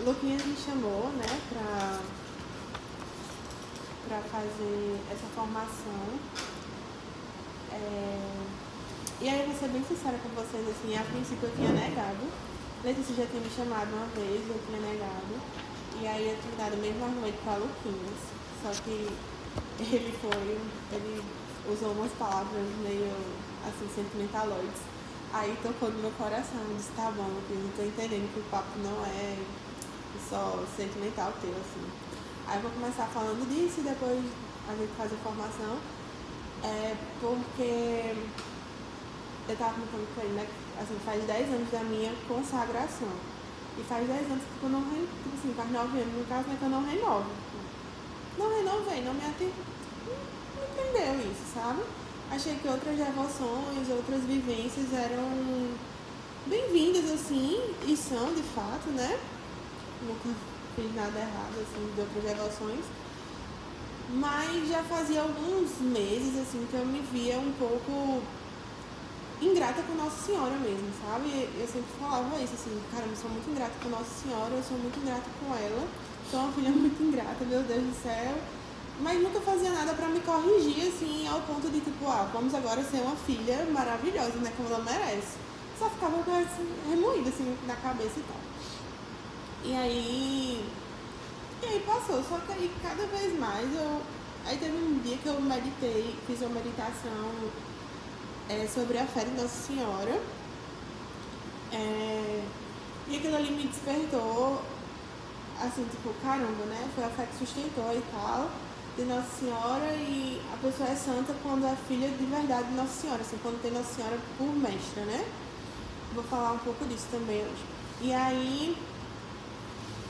Luquinhas me chamou, né, pra fazer essa formação. E aí eu vou ser bem sincera com vocês, assim, a princípio eu tinha negado. Letícia já tinha me chamado uma vez, eu tinha negado. E aí eu tinha dado o mesmo argumento pra Luquinhas. Só que ele usou umas palavras meio, assim, sentimentaloides. Aí tocou no meu coração, eu disse, tá bom, Luquinhas, eu tô entendendo que o papo não é só sentimental teu, assim. Aí eu vou começar falando disso e depois a gente faz a formação. Porque eu tava contando com ele, né? Assim, faz 10 anos da minha consagração. E faz 10 anos que eu não renovo, tipo assim, faz 9 anos no caso, né, que eu não renovo. Não renovei, não me atendi. Não entendeu isso, sabe? Achei que outras devoções, outras vivências eram bem-vindas, assim, e são de fato, né? Nunca fiz nada errado, assim, de outras devoções. Mas já fazia alguns meses, assim, que eu me via um pouco ingrata com Nossa Senhora mesmo, sabe? Eu sempre falava isso, assim, cara, eu sou muito ingrata com Nossa Senhora, eu sou muito ingrata com ela, sou uma filha muito ingrata, meu Deus do céu. Mas nunca fazia nada pra me corrigir, assim, ao ponto de, tipo, vamos agora ser uma filha maravilhosa, né, como ela merece. Só ficava assim, remoída, assim, na cabeça e tal. E aí passou, só que aí cada vez mais Aí teve um dia que eu meditei, fiz uma meditação sobre a fé de Nossa Senhora. E aquilo ali me despertou, assim, tipo, caramba, né? Foi a fé que sustentou e tal, de Nossa Senhora, e a pessoa é santa quando é filha de verdade de Nossa Senhora, assim, quando tem Nossa Senhora por mestra, né? Vou falar um pouco disso também hoje. E aí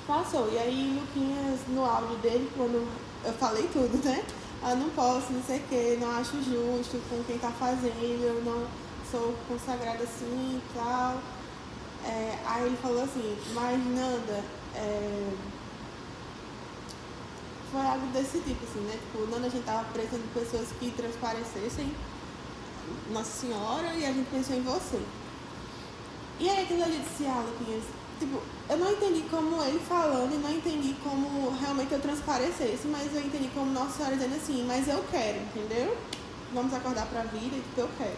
passou, e aí Luquinhas, no áudio dele, quando eu falei tudo, né? Não posso, não sei o que, não acho justo com quem tá fazendo, eu não sou consagrada assim e tal. Aí ele falou assim, mas Nanda, foi algo desse tipo, assim, né? Tipo, Nanda, a gente tava precisando de pessoas que transparecessem Nossa Senhora e a gente pensou em você. E aí aquilo ali disse, Luquinhas, tipo, eu não entendi como ele falando e não entendi como realmente eu transparecesse, mas eu entendi como Nossa Senhora dizendo assim, mas eu quero, entendeu? Vamos acordar pra vida e tipo, eu quero.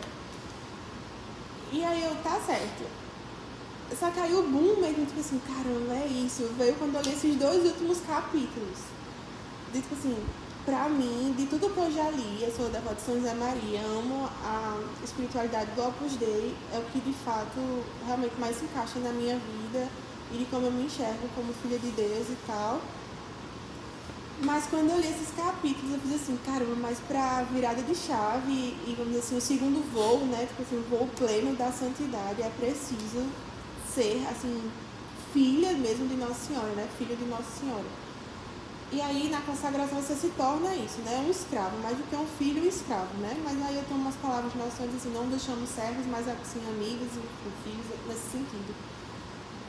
E aí eu, tá certo. Só que aí o boom mesmo, tipo assim, caramba, é isso. Veio quando eu li esses 2 últimos capítulos. De, tipo assim, pra mim, de tudo que eu já li, eu sou devota de São José Maria, amo a espiritualidade do Opus Dei, é o que de fato realmente mais se encaixa na minha vida e de como eu me enxergo como filha de Deus e tal. Mas quando eu li esses capítulos, eu fiz assim, caramba, mas pra virada de chave e vamos dizer assim, o segundo voo, né, tipo assim, o voo pleno da santidade, é preciso ser, assim, filha mesmo de Nossa Senhora, né, filha de Nossa Senhora. E aí, na consagração, você se torna isso, né? Um escravo, mais do que um filho, um escravo, né? Mas aí eu tenho umas palavras de Nossa Senhora, assim, não deixamos servos, mas assim, amigos e filhos, nesse sentido.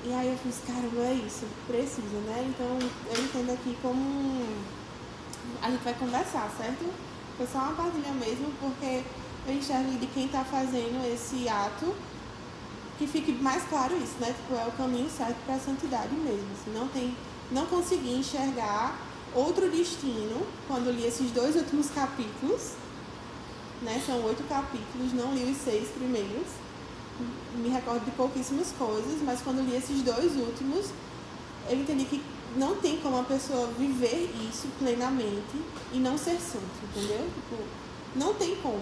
E aí eu fiz, caramba, é isso, precisa, né? Então, eu entendo aqui como a gente vai conversar, certo? Foi só uma partilha mesmo, porque eu enxergo de quem tá fazendo esse ato, que fique mais claro isso, né? Tipo, é o caminho certo para a santidade mesmo, assim, não consegui enxergar outro destino quando li esses 2 últimos capítulos, né? São 8 capítulos, não li os 6 primeiros, me recordo de pouquíssimas coisas, mas quando li esses 2 últimos, eu entendi que não tem como a pessoa viver isso plenamente e não ser santo, entendeu? Tipo, não tem como.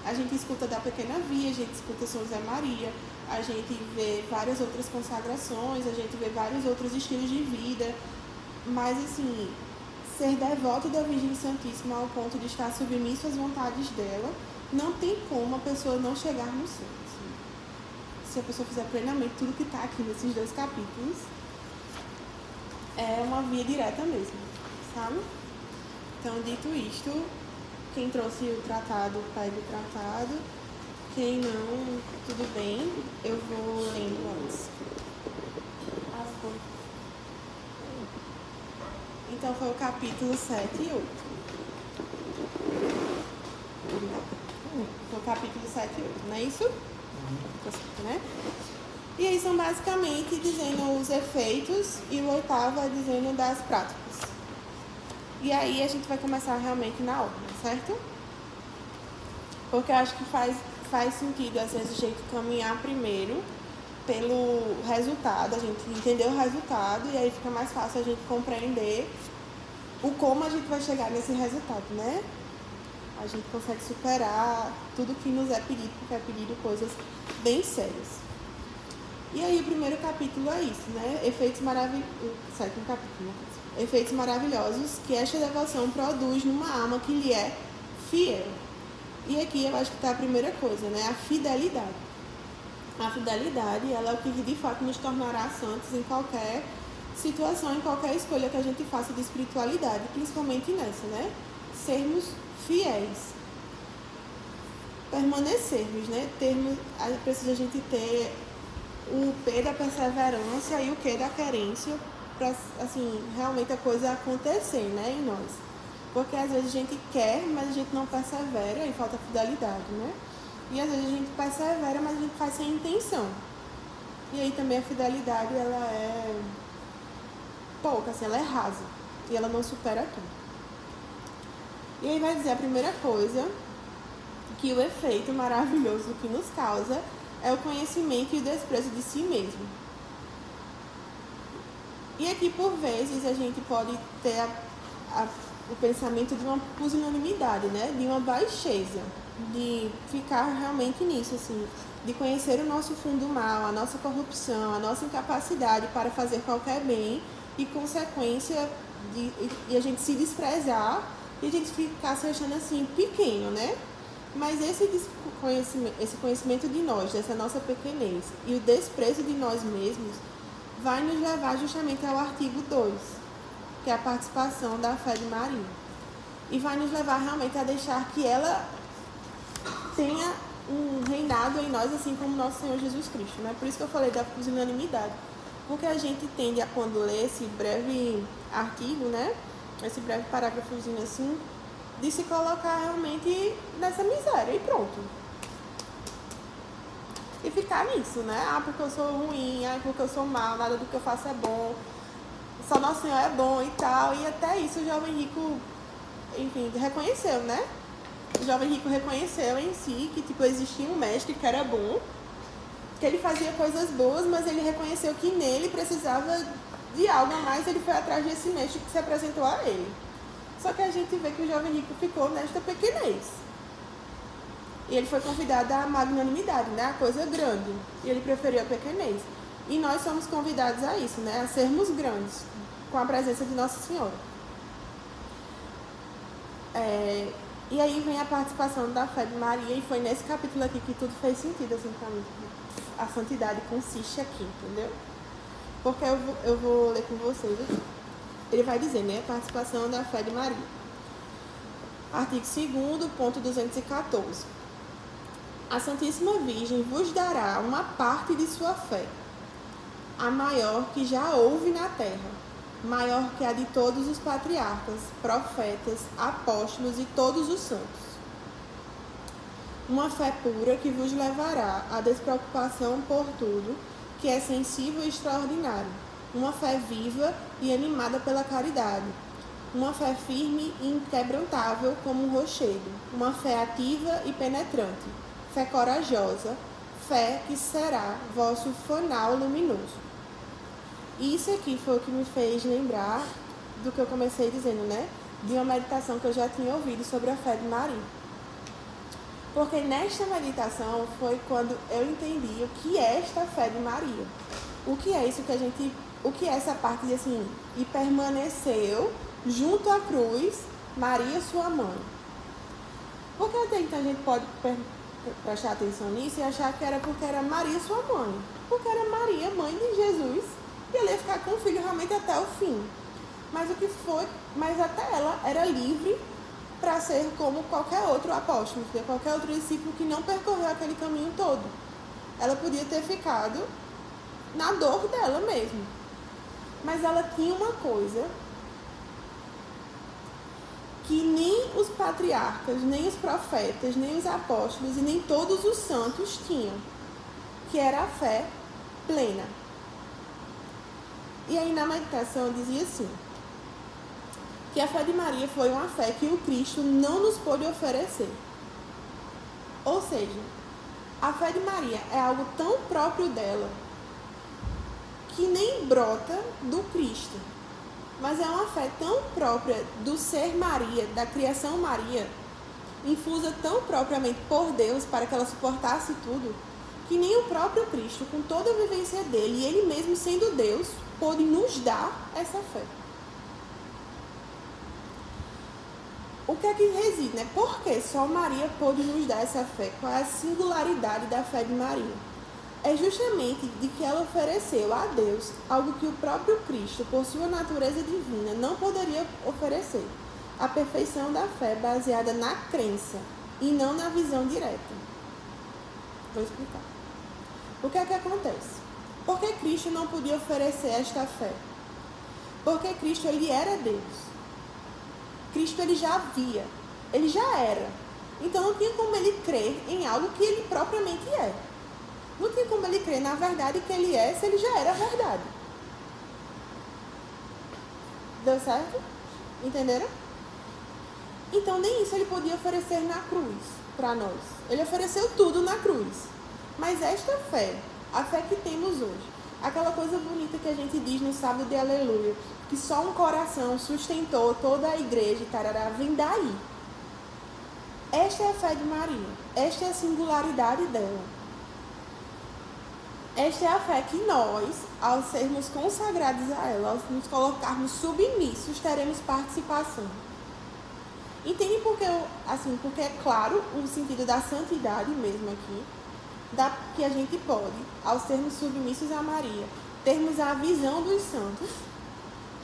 A gente escuta da Pequena Via, a gente escuta São José Maria, a gente vê várias outras consagrações, a gente vê vários outros estilos de vida, mas assim, ser devoto da Virgem Santíssima ao ponto de estar submisso às vontades dela, não tem como a pessoa não chegar no céu. Assim. Se a pessoa fizer plenamente tudo que está aqui nesses 2 capítulos, é uma via direta mesmo, sabe? Então, dito isto, quem trouxe o tratado, pegue o tratado. Quem não, tudo bem, eu vou lendo antes. As coisas. Então foi o capítulo 7 e 8. Foi o capítulo 7 e 8, não é isso? Né? E aí são basicamente dizendo os efeitos e o oitavo é dizendo das práticas. E aí a gente vai começar realmente na ordem, certo? Porque eu acho que faz sentido, às vezes, a gente caminhar primeiro pelo resultado, a gente entender o resultado e aí fica mais fácil a gente compreender o como a gente vai chegar nesse resultado, né? A gente consegue superar tudo que nos é pedido, porque é pedido coisas bem sérias. E aí o primeiro capítulo é isso, né? Efeitos maravilhosos que esta devoção produz numa alma que lhe é fiel. E aqui eu acho que está a primeira coisa, né? A fidelidade. A fidelidade, ela é o que de fato nos tornará santos em qualquer situação, em qualquer escolha que a gente faça de espiritualidade, principalmente nessa, né? Sermos fiéis. Permanecermos, né? Precisa a gente ter o P da perseverança e o Q da querência para, assim, realmente a coisa acontecer, né, em nós. Porque às vezes a gente quer, mas a gente não persevera e falta fidelidade, né? E às vezes a gente persevera, mas a gente faz sem intenção. E aí também a fidelidade, ela é pouca, assim, ela é rasa. E ela não supera tudo. E aí vai dizer a primeira coisa, que o efeito maravilhoso que nos causa é o conhecimento e o desprezo de si mesmo. E aqui, por vezes, a gente pode ter o pensamento de uma pusilanimidade, né? De uma baixeza, de ficar realmente nisso, assim, de conhecer o nosso fundo mal, a nossa corrupção, a nossa incapacidade para fazer qualquer bem e consequência de a gente se desprezar e a gente ficar se achando assim pequeno, né? Mas esse conhecimento de nós, dessa nossa pequenez e o desprezo de nós mesmos vai nos levar justamente ao artigo 2, que é a participação da fé de Maria. E vai nos levar realmente a deixar que ela tenha um reinado em nós, assim como nosso Senhor Jesus Cristo, né? Por isso que eu falei da pusilanimidade. Porque a gente tende a, quando lê esse breve artigo, né? Esse breve parágrafozinho assim, de se colocar realmente nessa miséria e pronto. E ficar nisso, né? Ah, porque eu sou ruim, ah, porque eu sou mal, nada do que eu faço é bom, só Nosso Senhor é bom e tal. E até isso o jovem rico, enfim, reconheceu, né? O jovem rico reconheceu em si que, tipo, existia um mestre que era bom, que ele fazia coisas boas, mas ele reconheceu que nele precisava de algo a mais, ele foi atrás desse mestre que se apresentou a ele. Só que a gente vê que o jovem rico ficou nesta pequenez. E ele foi convidado à magnanimidade, né? A coisa grande. E ele preferiu a pequenez. E nós somos convidados a isso, né? A sermos grandes, com a presença de Nossa Senhora. E aí vem a participação da fé de Maria, e foi nesse capítulo aqui que tudo fez sentido, assim, pra mim. A santidade consiste aqui, entendeu? Porque eu vou ler com vocês aqui. Ele vai dizer, né? A participação da fé de Maria. Artigo 2º, ponto 214. A Santíssima Virgem vos dará uma parte de sua fé, a maior que já houve na terra, maior que a de todos os patriarcas, profetas, apóstolos e todos os santos. Uma fé pura que vos levará à despreocupação por tudo, que é sensível e extraordinário. Uma fé viva e animada pela caridade. Uma fé firme e inquebrantável como um rochedo. Uma fé ativa e penetrante. Fé corajosa. Fé que será vosso fanal luminoso. Isso aqui foi o que me fez lembrar do que eu comecei dizendo, né? De uma meditação que eu já tinha ouvido sobre a fé de Maria. Porque nesta meditação foi quando eu entendi o que é esta fé de Maria. O que é isso que a gente... O que é essa parte de assim... E permaneceu junto à cruz Maria, sua mãe. Porque até então a gente pode prestar atenção nisso e achar que era porque era Maria, sua mãe. Porque era Maria, mãe de Jesus. E ela ia ficar com o filho realmente até o fim. Mas o que foi... Mas até ela era livre para ser como qualquer outro apóstolo, qualquer outro discípulo que não percorreu aquele caminho todo. Ela podia ter ficado na dor dela mesmo. Mas ela tinha uma coisa que nem os patriarcas, nem os profetas, nem os apóstolos e nem todos os santos tinham, que era a fé plena. E aí na meditação dizia assim, que a fé de Maria foi uma fé que o Cristo não nos pôde oferecer. Ou seja, a fé de Maria é algo tão próprio dela que nem brota do Cristo, mas é uma fé tão própria do ser Maria, da criação Maria, infusa tão propriamente por Deus para que ela suportasse tudo, que nem o próprio Cristo, com toda a vivência dele, e ele mesmo sendo Deus, pôde nos dar essa fé. O que é que reside, né? Por que só Maria pôde nos dar essa fé? Qual é a singularidade da fé de Maria? É justamente de que ela ofereceu a Deus algo que o próprio Cristo, por sua natureza divina, não poderia oferecer. A perfeição da fé baseada na crença e não na visão direta. Vou explicar. O que é que acontece? Por que Cristo não podia oferecer esta fé? Porque Cristo, ele era Deus. Cristo, ele já via. Ele já era. Então, não tinha como ele crer em algo que ele propriamente é. Não tinha como ele crer na verdade que ele é, se ele já era a verdade. Deu certo? Entenderam? Então, nem isso ele podia oferecer na cruz para nós. Ele ofereceu tudo na cruz. Mas esta fé, a fé que temos hoje, aquela coisa bonita que a gente diz no sábado de aleluia, que só um coração sustentou toda a igreja e tarará, vem daí. Esta é a fé de Maria. Esta é a singularidade dela. Esta é a fé que nós, ao sermos consagrados a ela, ao nos colocarmos submissos, teremos participação. Entende porque é claro o sentido da santidade mesmo aqui, que a gente pode, ao sermos submissos a Maria, termos a visão dos santos,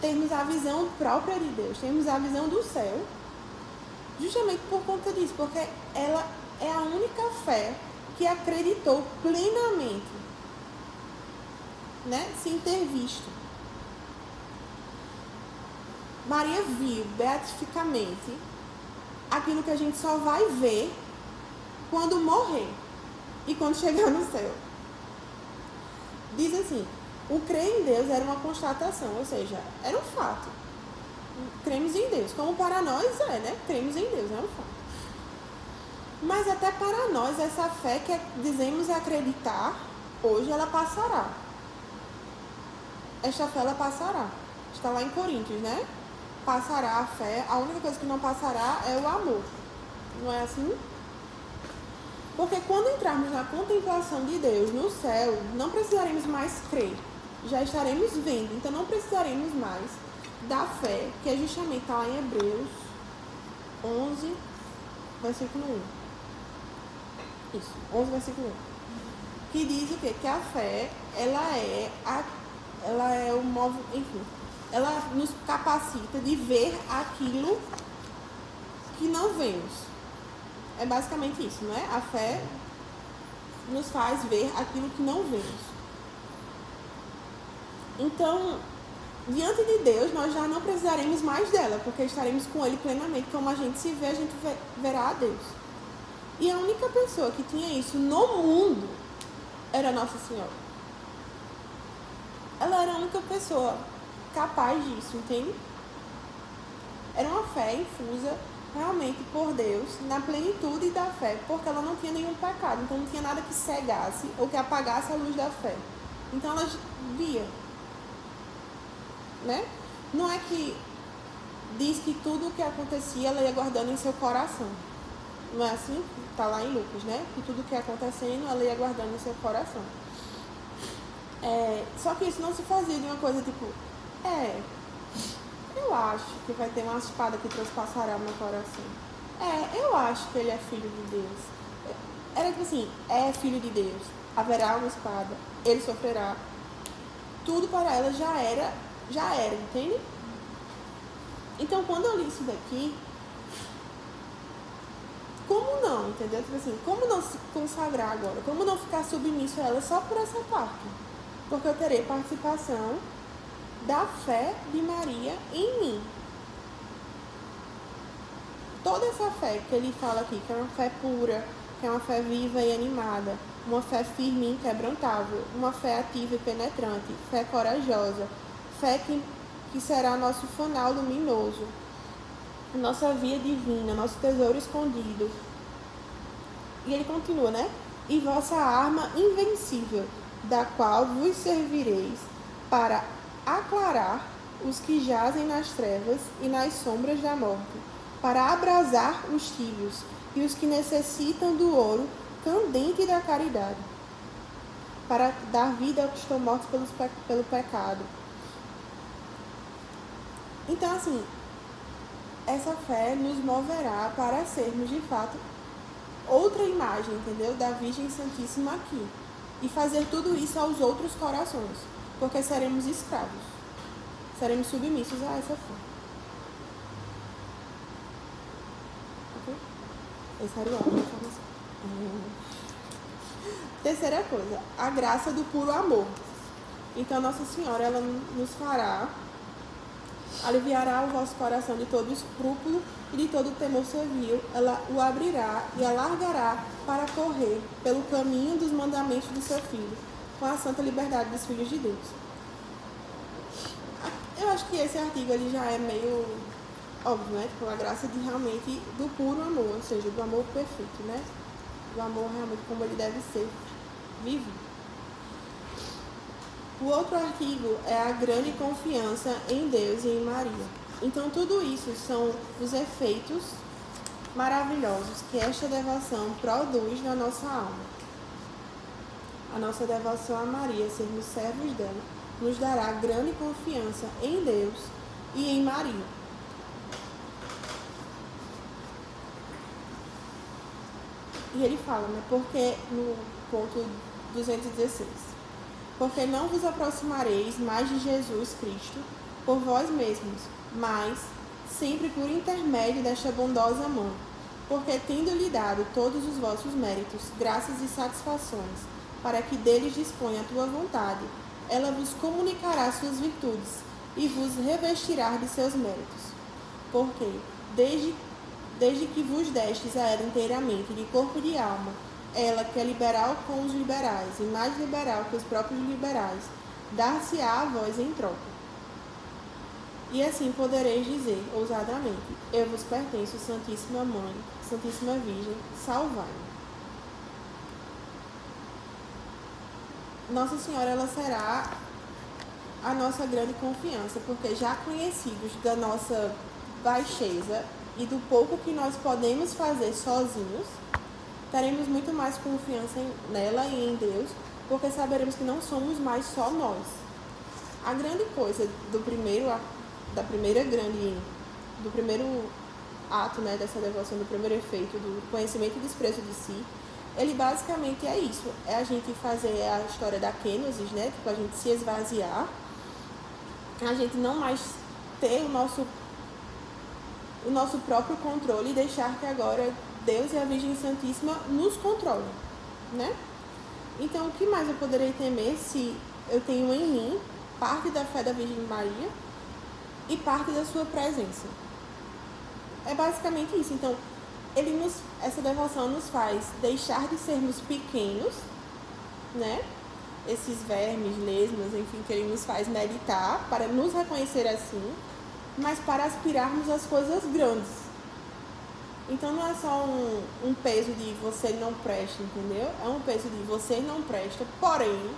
termos a visão própria de Deus, termos a visão do céu, justamente por conta disso, porque ela é a única fé que acreditou plenamente, né, sem ter visto. Maria viu beatificamente aquilo que a gente só vai ver quando morrer e quando chegar no céu. Diz assim, o crer em Deus era uma constatação, ou seja, era um fato. Cremos em Deus, como para nós né? Cremos em Deus, é um fato. Mas até para nós, essa fé que dizemos acreditar, hoje ela passará. Esta fé, ela passará. Está lá em Coríntios, né? Passará a fé, a única coisa que não passará é o amor. Não é assim? Porque quando entrarmos na contemplação de Deus no céu, não precisaremos mais crer. Já estaremos vendo, então não precisaremos mais da fé, que é justamente está lá em Hebreus 11, versículo 1. Isso, 11, versículo 1. Que diz o quê? Que a fé, ela é o modo, enfim, ela nos capacita de ver aquilo que não vemos. É basicamente isso, não é? A fé nos faz ver aquilo que não vemos. Então, diante de Deus, nós já não precisaremos mais dela, porque estaremos com Ele plenamente. Como a gente se vê, a gente verá a Deus. E a única pessoa que tinha isso no mundo era Nossa Senhora. Ela era a única pessoa capaz disso, entende? Era uma fé infusa realmente por Deus, na plenitude da fé, porque ela não tinha nenhum pecado, então não tinha nada que cegasse ou que apagasse a luz da fé. Então ela via, né? Não é que diz que tudo o que acontecia ela ia guardando em seu coração. Não é assim? Está lá em Lucas, né? Que tudo o que ia acontecendo ela ia guardando em seu coração. Só que isso não se fazia de uma coisa tipo, eu acho que vai ter uma espada que transpassará o meu coração. Eu acho que ele é filho de Deus. Era tipo assim, é filho de Deus. Haverá uma espada, ele sofrerá. Tudo para ela já era, entende? Então, quando eu li isso daqui, como não, entendeu? Tipo assim, como não se consagrar agora? Como não ficar submisso a ela só por essa parte? Porque eu terei participação da fé de Maria em mim. Toda essa fé que ele fala aqui, que é uma fé pura, que é uma fé viva e animada, uma fé firme e inquebrantável, uma fé ativa e penetrante, fé corajosa, fé que será nosso fanal luminoso, nossa via divina, nosso tesouro escondido. E ele continua, né? E vossa arma invencível, da qual vos servireis para aclarar os que jazem nas trevas e nas sombras da morte, para abrasar os tíbios e os que necessitam do ouro candente da caridade, para dar vida aos que estão mortos pelo pecado. Então, assim, essa fé nos moverá para sermos, de fato, outra imagem, entendeu? Da Virgem Santíssima aqui. E fazer tudo isso aos outros corações, porque seremos escravos. Seremos submissos a essa fé. Ok? Esse era o áudio da informação. Terceira coisa, a graça do puro amor. Então, Nossa Senhora, ela nos fará, aliviará o vosso coração de todo escrúpulo e de todo temor servil. Ela o abrirá e alargará para correr pelo caminho dos mandamentos do seu Filho, com a santa liberdade dos filhos de Deus. Eu acho que esse artigo ele já é meio óbvio, né? Com a graça de realmente do puro amor, ou seja, do amor perfeito, né? Do amor realmente como ele deve ser vivido. O outro artigo é a grande confiança em Deus e em Maria. Então, tudo isso são os efeitos maravilhosos que esta devoção produz na nossa alma. A nossa devoção a Maria, sermos servos dela, nos dará grande confiança em Deus e em Maria. E ele fala, né? Porque no ponto 216, porque não vos aproximareis mais de Jesus Cristo por vós mesmos, mas sempre por intermédio desta bondosa mão, porque tendo-lhe dado todos os vossos méritos, graças e satisfações, para que deles disponha a tua vontade, ela vos comunicará suas virtudes e vos revestirá de seus méritos. Porque, desde que vos destes a ela inteiramente, de corpo e de alma, ela que é liberal com os liberais e mais liberal que os próprios liberais, dar-se-á a vós em troca. E assim podereis dizer, ousadamente, eu vos pertenço, Santíssima Mãe, Santíssima Virgem, salvai-me. Nossa Senhora, ela será a nossa grande confiança, porque já conhecidos da nossa baixeza e do pouco que nós podemos fazer sozinhos, teremos muito mais confiança nela e em Deus, porque saberemos que não somos mais só nós. A grande coisa do primeiro ato, né, dessa devoção, do primeiro efeito, do conhecimento e desprezo de si, ele basicamente é isso, é a gente fazer a história da kenosis, né, tipo a gente se esvaziar, a gente não mais ter o nosso próprio controle e deixar que agora Deus e a Virgem Santíssima nos controlem, né? Então, o que mais eu poderei temer se eu tenho em mim parte da fé da Virgem Maria e parte da sua presença? É basicamente isso. Então, essa devoção nos faz deixar de sermos pequenos, né? Esses vermes, lesmas, enfim, que ele nos faz meditar para nos reconhecer assim, mas para aspirarmos às coisas grandes. Então não é só um peso de você não presta, entendeu? É um peso de você não presta, porém,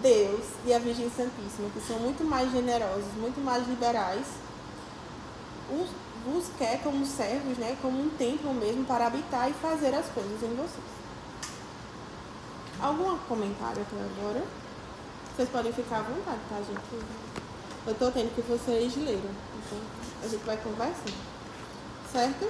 Deus e a Virgem Santíssima, que são muito mais generosos, muito mais liberais, vos quer como servos, né? Como um templo mesmo para habitar e fazer as coisas em vocês. Algum comentário até agora? Vocês podem ficar à vontade, tá, gente? Eu tô tendo que vocês leram, então a gente vai conversando, certo?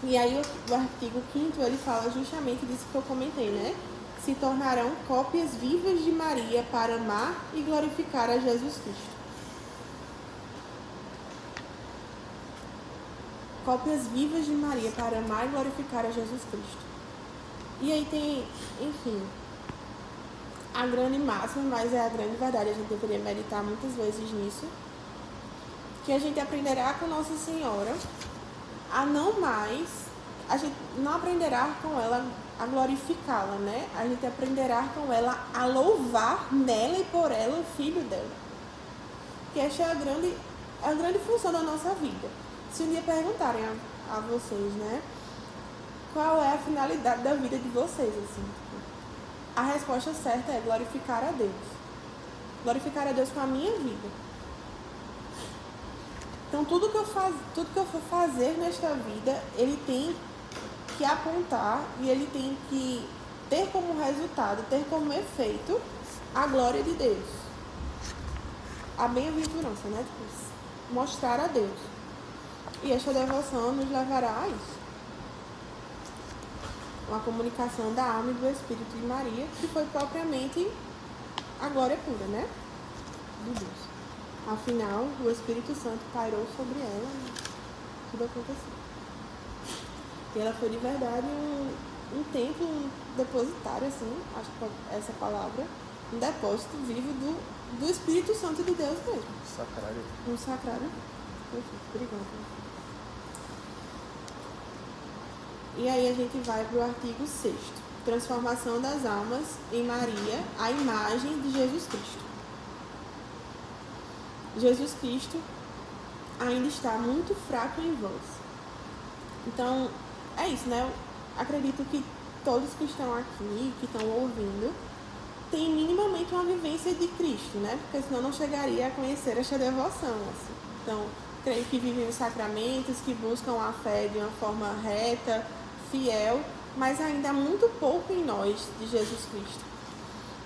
E aí o artigo 5º, ele fala justamente disso que eu comentei, né? Se tornarão cópias vivas de Maria para amar e glorificar a Jesus Cristo. Cópias vivas de Maria para amar e glorificar a Jesus Cristo. E aí tem, enfim, a grande máxima, mas é a grande verdade, a gente deveria meditar muitas vezes nisso, que a gente aprenderá com Nossa Senhora não mais, a gente não aprenderá com ela a glorificá-la, né? A gente aprenderá com ela a louvar nela e por ela o Filho dela. Que essa é a grande função da nossa vida. Se um dia perguntarem a vocês, né? Qual é a finalidade da vida de vocês, assim? A resposta certa é glorificar a Deus. Glorificar a Deus com a minha vida. Então, tudo que eu for fazer nesta vida, ele tem que apontar e ele tem que ter como resultado, ter como efeito a glória de Deus. A bem-aventurança, né? Tipo, mostrar a Deus. E esta devoção nos levará a isso. Uma comunicação da alma e do Espírito de Maria, que foi propriamente a glória pura, né? De Deus. Afinal, o Espírito Santo pairou sobre ela e tudo aconteceu. E ela foi de verdade um templo, um depositário, assim, acho que essa palavra, um depósito vivo do Espírito Santo de Deus mesmo. Sacrário. Um sacrário. Perfeito, obrigada. E aí a gente vai para o artigo 6º. Transformação das almas em Maria, a imagem de Jesus Cristo. Jesus Cristo ainda está muito fraco em vós. Então, é isso, né? Eu acredito que todos que estão aqui, que estão ouvindo, têm minimamente uma vivência de Cristo, né? Porque senão não chegaria a conhecer esta devoção, assim. Então, creio que vivem os sacramentos, que buscam a fé de uma forma reta, fiel, mas ainda há muito pouco em nós de Jesus Cristo.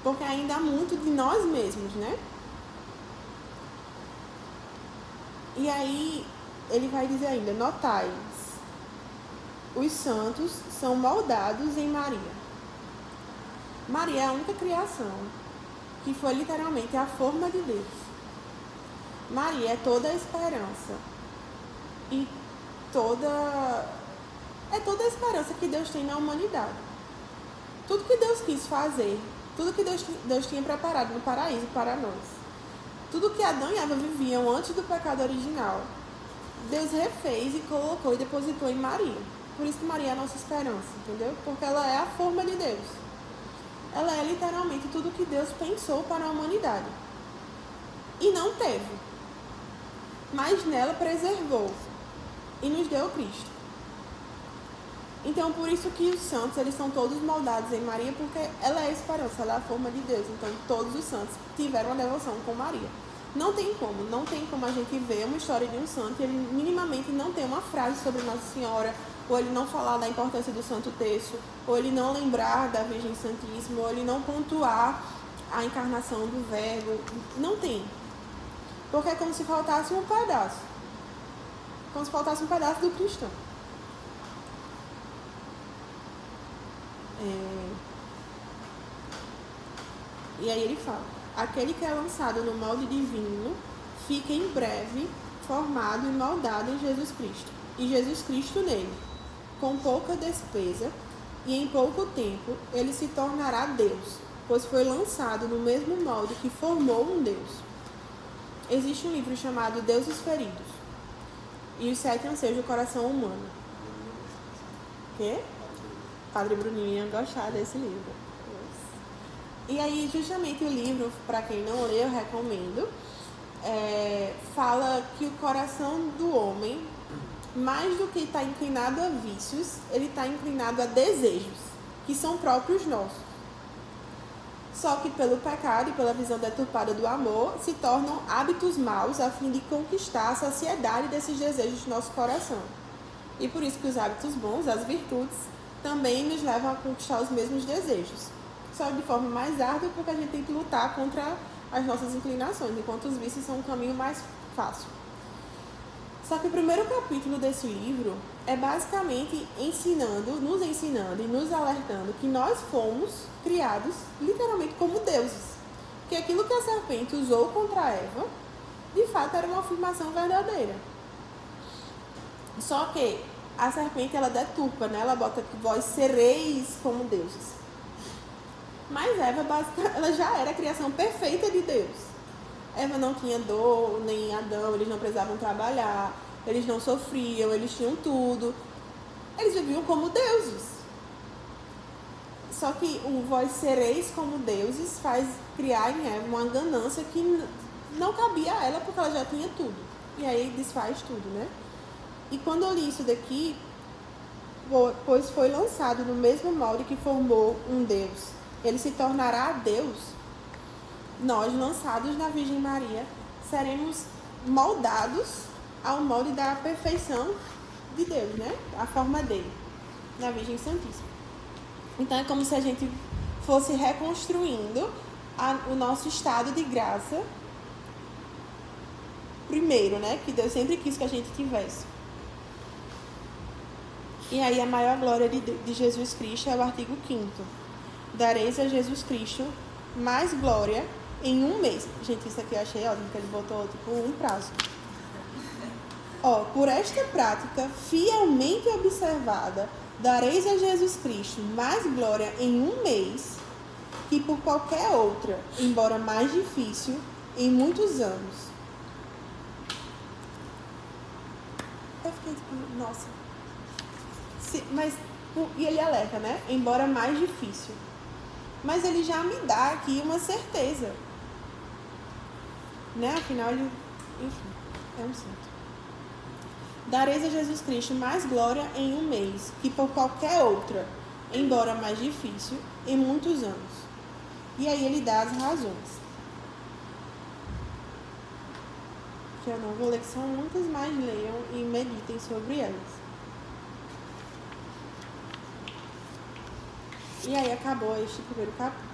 Porque ainda há muito de nós mesmos, né? E aí, ele vai dizer ainda, notais, os santos são moldados em Maria. Maria é a única criação que foi literalmente a forma de Deus. Maria é toda a esperança e toda a esperança que Deus tem na humanidade. Tudo que Deus quis fazer, tudo que Deus tinha preparado no paraíso para nós, tudo que Adão e Eva viviam antes do pecado original, Deus refez e colocou e depositou em Maria. Por isso que Maria é a nossa esperança, entendeu? Porque ela é a forma de Deus. Ela é literalmente tudo que Deus pensou para a humanidade. E não teve. Mas nela preservou e nos deu Cristo. Então, por isso que os santos, eles são todos moldados em Maria, porque ela é a esperança, ela é a forma de Deus. Então, todos os santos tiveram uma devoção com Maria. Não tem como a gente ver uma história de um santo e ele minimamente não ter uma frase sobre Nossa Senhora, ou ele não falar da importância do Santo Terço, ou ele não lembrar da Virgem Santíssima, ou ele não pontuar a encarnação do Verbo. Não tem. Porque é como se faltasse um pedaço. Como se faltasse um pedaço do cristão. E aí ele fala, aquele que é lançado no molde divino fica em breve formado e moldado em Jesus Cristo, e Jesus Cristo nele, com pouca despesa, e em pouco tempo ele se tornará Deus, pois foi lançado no mesmo molde que formou um Deus. Existe um livro chamado Deuses Feridos e os 7 anseios do coração humano. Quê? Padre Bruninho ia gostar desse livro. E aí, justamente, o livro, para quem não lê, eu recomendo, fala que o coração do homem, mais do que está inclinado a vícios, ele está inclinado a desejos, que são próprios nossos. Só que pelo pecado e pela visão deturpada do amor, se tornam hábitos maus a fim de conquistar a saciedade desses desejos do nosso coração. E por isso que os hábitos bons, as virtudes, também nos levam a conquistar os mesmos desejos. Só de forma mais árdua, porque a gente tem que lutar contra as nossas inclinações, enquanto os vícios são um caminho mais fácil. Só que o primeiro capítulo desse livro é basicamente nos ensinando e nos alertando que nós fomos criados literalmente como deuses. Que aquilo que a serpente usou contra Eva, de fato era uma afirmação verdadeira. Só que a serpente, ela deturpa, né? Ela bota que vós sereis como deuses. Mas Eva, ela já era a criação perfeita de Deus. Eva não tinha dor, nem Adão, eles não precisavam trabalhar. eles não sofriam, eles tinham tudo. Eles viviam como deuses. Só que o vós sereis como deuses faz criar em Eva uma ganância que não cabia a ela porque ela já tinha tudo. E aí desfaz tudo, né? E quando eu li isso daqui, pois foi lançado no mesmo molde que formou um Deus, ele se tornará Deus. Nós, lançados na Virgem Maria, seremos moldados ao molde da perfeição de Deus, né? A forma dele, na Virgem Santíssima. Então é como se a gente fosse reconstruindo o nosso estado de graça primeiro, né? Que Deus sempre quis que a gente tivesse. E aí a maior glória de Jesus Cristo é o artigo 5º. Dareis a Jesus Cristo mais glória em um mês. Gente, isso aqui eu achei ótimo, que ele botou tipo um prazo. Por esta prática fielmente observada, dareis a Jesus Cristo mais glória em um mês que por qualquer outra, embora mais difícil, em muitos anos. Eu fiquei tipo, nossa. E ele alerta, né? Embora mais difícil. Mas ele já me dá aqui uma certeza. Né? Afinal, ele... Enfim, é um santo. Dareis a Jesus Cristo mais glória em um mês que por qualquer outra, embora mais difícil, em muitos anos. E aí ele dá as razões. Que eu não vou ler, que são muitas, mas leiam e meditem sobre elas. E aí acabou este primeiro capítulo.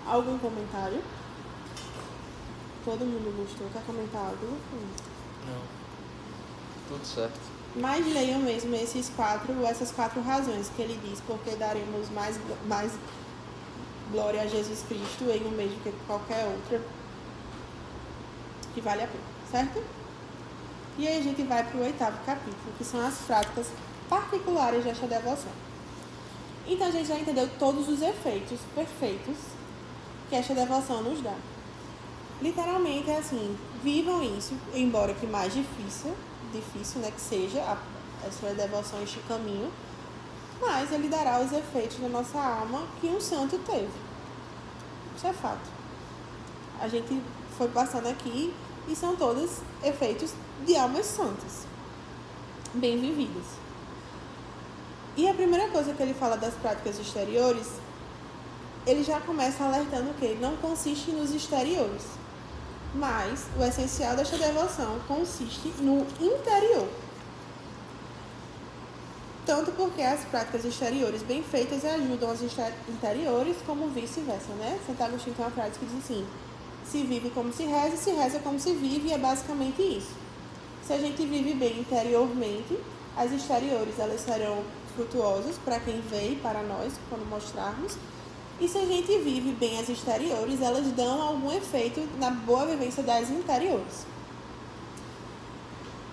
Algum comentário? Todo mundo gostou? Quer comentar algo? Não. Tudo certo. Mas leiam mesmo essas 4 razões que ele diz, porque daremos mais glória a Jesus Cristo em um mês do que qualquer outra, que vale a pena, certo? E aí a gente vai para o 8º capítulo, que são as práticas particulares desta devoção. Então a gente já entendeu todos os efeitos perfeitos que esta devoção nos dá. Literalmente é assim, vivam isso, embora que mais difícil, né, que seja a sua devoção, este caminho, mas ele dará os efeitos na nossa alma que um santo teve. Isso é fato. A gente foi passando aqui e são todos efeitos de almas santas, bem vividas. E a primeira coisa que ele fala das práticas exteriores, ele já começa alertando que não consiste nos exteriores, mas o essencial desta devoção consiste no interior. Tanto porque as práticas exteriores bem feitas ajudam as interiores, como vice-versa, né? Santo Agostinho tem uma frase que diz assim: se vive como se reza como se vive, e é basicamente isso. Se a gente vive bem interiormente, as exteriores elas serão frutuosas para quem vê e para nós, quando mostrarmos. E se a gente vive bem as exteriores, elas dão algum efeito na boa vivência das interiores.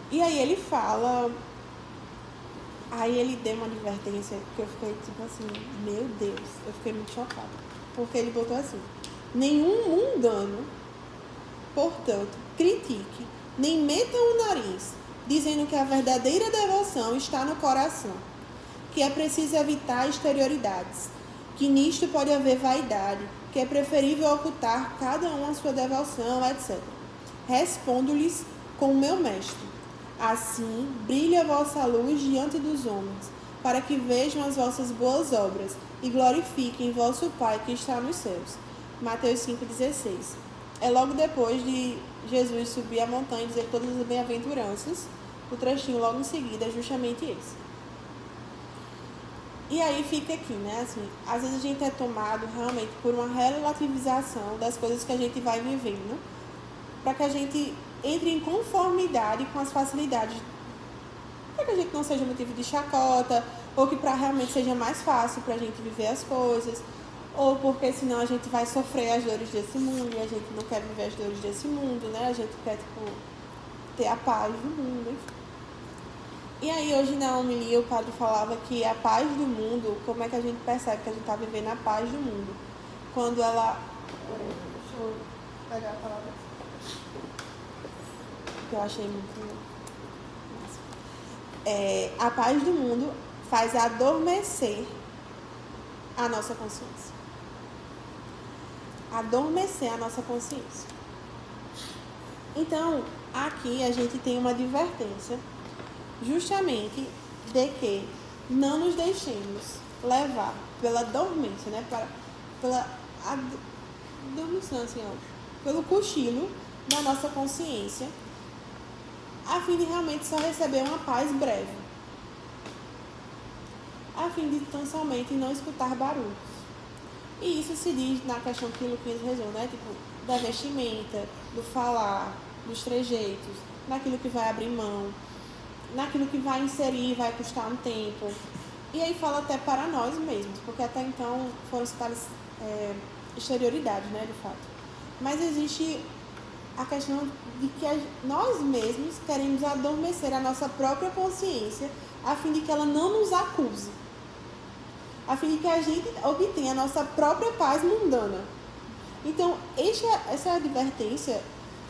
E aí ele fala... Aí ele deu uma advertência que eu fiquei tipo assim, meu Deus, eu fiquei muito chocada. Porque ele botou assim: nenhum mundano, portanto, critique, nem meta o nariz, dizendo que a verdadeira devoção está no coração, que é preciso evitar exterioridades, que nisto pode haver vaidade, que é preferível ocultar cada um a sua devoção, etc. Respondo-lhes com o meu mestre: assim brilha a vossa luz diante dos homens, para que vejam as vossas boas obras e glorifiquem vosso Pai que está nos céus. Mateus 5,16. É logo depois de Jesus subir a montanha e dizer todas as bem-aventuranças. O trechinho logo em seguida é justamente esse. E aí fica aqui, né? Assim, às vezes a gente é tomado realmente por uma relativização das coisas que a gente vai vivendo, para que a gente entre em conformidade com as facilidades, para que a gente não seja motivo de chacota, ou que para realmente seja mais fácil para a gente viver as coisas, ou porque senão a gente vai sofrer as dores desse mundo e a gente não quer viver as dores desse mundo, né? A gente quer, ter a paz do mundo, enfim. E aí hoje na homilia o padre falava que a paz do mundo, como é que a gente percebe que a gente está vivendo a paz do mundo? Quando ela... Deixa eu pegar a palavra. que eu achei muito massa. A paz do mundo faz adormecer a nossa consciência. Adormecer a nossa consciência. Então, aqui a gente tem uma advertência justamente de que não nos deixemos levar pela dormência, né? Pela adormência, assim, pelo cochilo da nossa consciência, a fim de realmente só receber uma paz breve, a fim de tão somente não escutar barulhos. E isso se diz na questão que o Luquinhas rezou, né? Tipo, da vestimenta, do falar, dos trejeitos, naquilo que vai abrir mão, naquilo que vai inserir, vai custar um tempo. E aí fala até para nós mesmos, porque até então foram citadas exterioridades, né, de fato. Mas existe a questão de que nós mesmos queremos adormecer a nossa própria consciência, a fim de que ela não nos acuse, a fim de que a gente obtenha a nossa própria paz mundana. Então, essa advertência,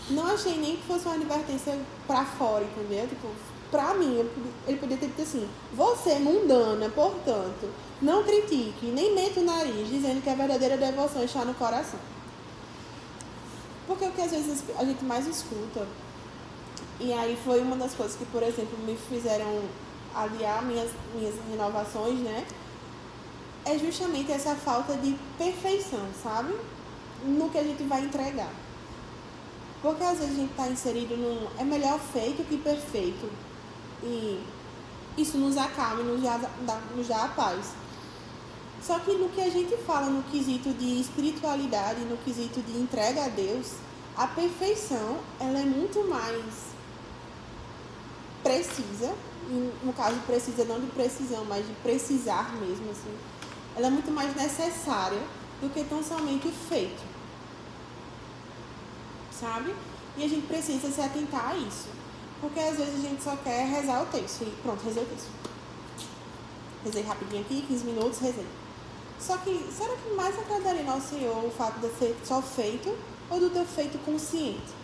não achei nem que fosse uma advertência para fora, entendeu? Tipo, para mim, ele podia ter dito assim: você, mundana, portanto, não critique, nem meta o nariz, dizendo que a verdadeira devoção está no coração. Porque o que às vezes a gente mais escuta, e aí foi uma das coisas que, por exemplo, me fizeram aliar minhas renovações, né? É justamente essa falta de perfeição, sabe? No que a gente vai entregar. Porque às vezes a gente está inserido num é melhor feito que perfeito. E isso nos acalma, nos dá a paz. Só que no que a gente fala no quesito de espiritualidade, no quesito de entrega a Deus, a perfeição, ela é muito mais precisa, e no caso precisa não de precisão, mas de precisar mesmo, assim. Ela é muito mais necessária do que tão somente o feito, sabe? E a gente precisa se atentar a isso, porque às vezes a gente só quer rezar o texto, e pronto, rezei o texto. Rezei rapidinho aqui, 15 minutos, rezei. Só que, será que mais agradaria nosso Senhor o fato de ser só feito ou do teu feito consciente?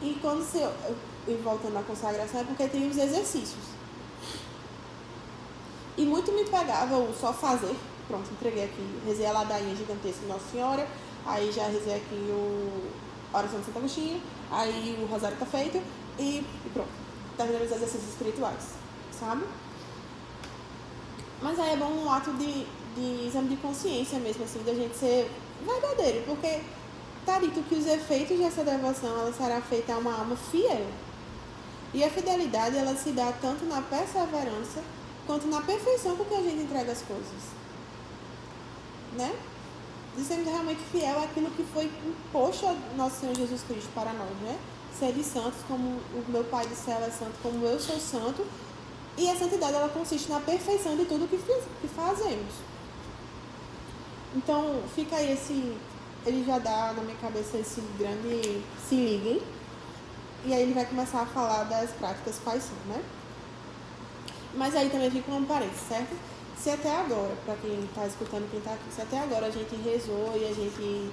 E quando você, e voltando à consagração, é porque tem os exercícios. E muito me pegava o só fazer. Pronto, entreguei aqui, rezei a ladainha gigantesca de Nossa Senhora, aí já rezei aqui a oração de Santo Agostinho, aí o rosário tá feito e pronto. Terminei os exercícios espirituais, sabe? Mas aí é bom um ato de exame de consciência mesmo, assim, da gente ser verdadeiro, porque tá dito que os efeitos dessa devoção, ela será feita a uma alma fiel. E a fidelidade, ela se dá tanto na perseverança, quanto na perfeição com que a gente entrega as coisas. Né? De sermos realmente fiel àquilo que foi imposto a nosso Senhor Jesus Cristo para nós, né? Serem santos como o meu Pai do céu é santo, como eu sou santo. E a santidade, ela consiste na perfeição de tudo que fazemos. Então, fica aí ele já dá na minha cabeça esse grande se liguem. E aí ele vai começar a falar das práticas quais são, né? Mas aí também fica um parênteses, certo? Se até agora, para quem está escutando, quem está aqui, se até agora a gente rezou e a gente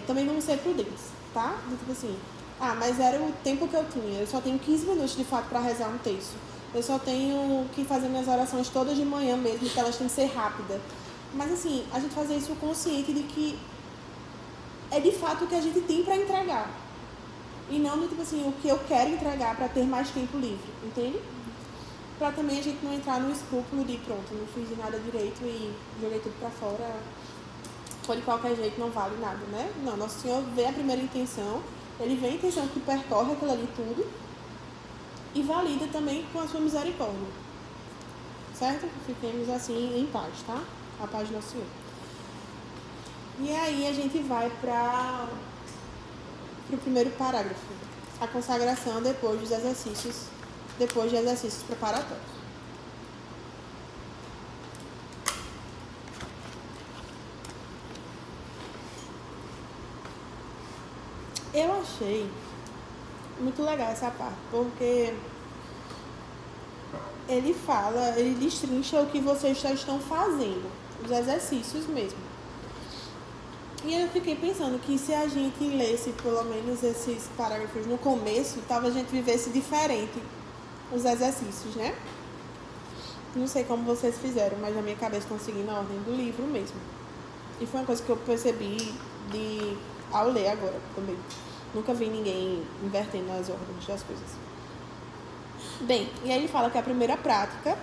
também vamos ser prudentes, tá? Tipo assim, mas era o tempo que eu tinha. Eu só tenho 15 minutos de fato para rezar um texto. Eu só tenho que fazer minhas orações todas de manhã mesmo, que elas têm que ser rápidas. Mas assim, a gente fazer isso consciente de que é de fato o que a gente tem para entregar. E não do tipo assim, o que eu quero entregar para ter mais tempo livre, entende? Para também a gente não entrar no escrúpulo de pronto, não fiz nada direito e joguei tudo para fora. Foi de qualquer jeito, não vale nada, né? Não, Nosso Senhor vê a primeira intenção, Ele vê a intenção que percorre aquilo ali tudo e valida também com a sua misericórdia. Certo? Fiquemos assim em paz, tá? A paz do Nosso Senhor. E aí a gente vai para o primeiro parágrafo. A consagração depois de exercícios preparatórios. Eu achei muito legal essa parte, porque ele destrincha o que vocês já estão fazendo, os exercícios mesmo. E eu fiquei pensando que se a gente lesse pelo menos esses parágrafos no começo, talvez a gente vivesse diferente os exercícios, né? Não sei como vocês fizeram, mas na minha cabeça estão seguindo a ordem do livro mesmo. E foi uma coisa que eu percebi ao ler agora também. Nunca vi ninguém invertendo as ordens das coisas. Bem, e aí ele fala que a primeira prática